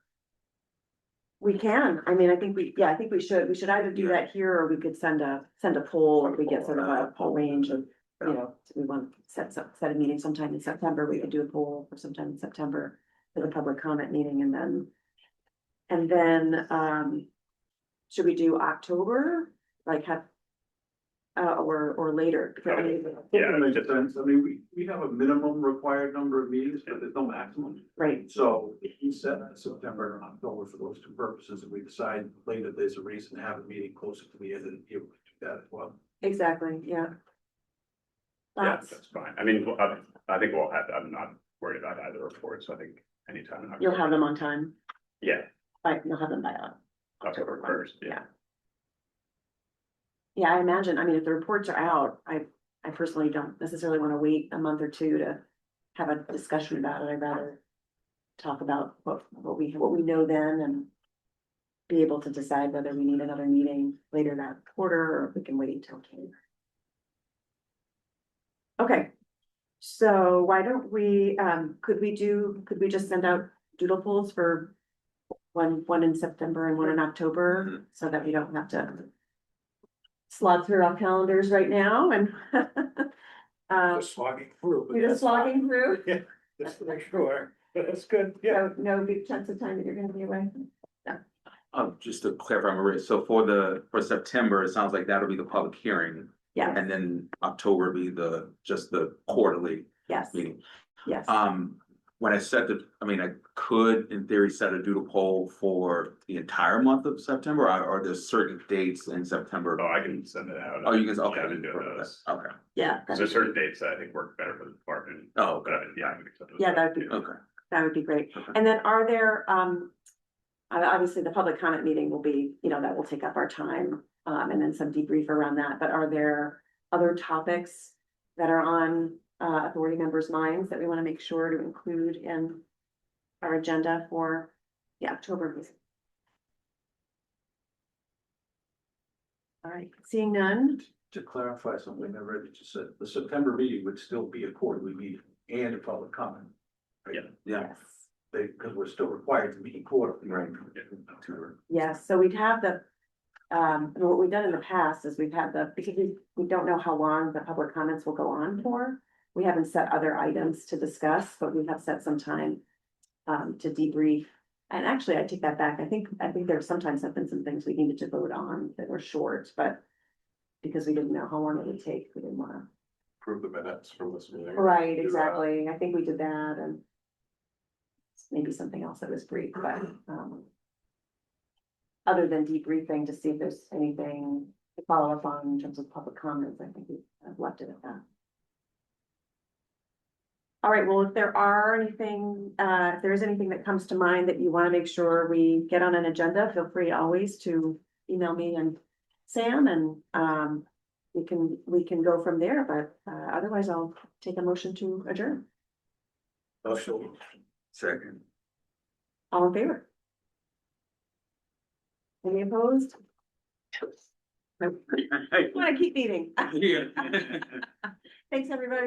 Speaker 6: we can, I mean, I think we should either do that here or we could send a poll if we get sort of a range of, you know, we want to set a meeting sometime in September, we could do a poll for sometime in September for the public comment meeting and then, should we do October? Like
Speaker 4: or later.
Speaker 3: Yeah.
Speaker 2: It makes sense. I mean, we have a minimum required number of meetings, but there's no maximum.
Speaker 4: Right,
Speaker 2: So if you set September and October for those two purposes, and we decide later there's a reason to have a meeting closer to the end of the year, we can do that as well.
Speaker 4: exactly, yeah.
Speaker 3: Yeah,
Speaker 4: Thoughts?
Speaker 3: that's fine. I mean, I think we'll have, I'm not worried about either report, so I think anytime. in
Speaker 4: You'll
Speaker 3: October-
Speaker 4: have them on time,
Speaker 3: Yeah,
Speaker 4: you'll have them by
Speaker 3: October first, yeah.
Speaker 4: Yeah, I imagine, I mean, if the reports are out, I personally don't necessarily want to wait a month or two to have a discussion about it. I'd rather talk about what we know then and be able to decide whether we need another meeting later that quarter or if we can wait until January. Okay, so why don't we, could we just send out doodle polls for one in September and one in October, so that we don't have to slog through our calendars right now and
Speaker 7: Just slogging through. but
Speaker 4: we're just
Speaker 7: that's fine.
Speaker 4: slogging through.
Speaker 7: Yeah, just to make sure, but that's good, yeah.
Speaker 4: So no big chunks of time that you're gonna be away.
Speaker 9: Just to clarify, Maria, so for September, it sounds like that'll be the public hearing.
Speaker 4: Yeah,
Speaker 9: And then October be just the quarterly
Speaker 4: yes,
Speaker 9: meeting.
Speaker 4: yes.
Speaker 9: When I I could, in theory, set a doodle poll for the entire month of September, or are there certain dates in September?
Speaker 3: Oh, I can send it out.
Speaker 9: Oh, you can, okay.
Speaker 3: Yeah, I've been doing those.
Speaker 9: Okay,
Speaker 4: Yeah,
Speaker 3: Because there's certain dates that I think work better for the department.
Speaker 9: oh,
Speaker 3: But
Speaker 9: okay,
Speaker 3: yeah, I can accept those.
Speaker 4: Yeah, that'd be-
Speaker 9: okay.
Speaker 4: that would be great.
Speaker 9: Okay.
Speaker 4: And then are there, obviously the public comment meeting will be, that will take up our time, and then some debrief around that, but are there other topics that are on, authority members' minds that we want to make sure to include in our agenda for the October meeting? All right, seeing none,
Speaker 2: To clarify something I read that you said, the September meeting would still be a quarterly meeting and a public comment. Right?
Speaker 9: Yeah,
Speaker 4: yes.
Speaker 2: Because we're still required to meet quarterly.
Speaker 9: Right.
Speaker 4: Yes, so we'd have and what we've done in the past is we've had because we don't know how long the public comments will go on for. We haven't set other items to discuss, but we have set some time to debrief. And actually, I take that back. I think there sometimes have been some things we needed to vote on that were short, but because we didn't know how long it would take, we didn't want to.
Speaker 5: Approve the minutes from this meeting.
Speaker 4: Right,
Speaker 5: Do that.
Speaker 4: exactly. I think we did that and maybe something else that was brief, but other than debriefing to see if there's anything to follow up on in terms of public comments, I think we've left it at that. All right, well, if there is anything that comes to mind that you want to make sure we get on an agenda, feel free always to email me and Sam, and we can go from there, but otherwise I'll take a motion to adjourn.
Speaker 11: Also, second.
Speaker 4: All in favor? Any opposed? I want to keep meeting.
Speaker 9: Yeah.
Speaker 4: Thanks, everybody.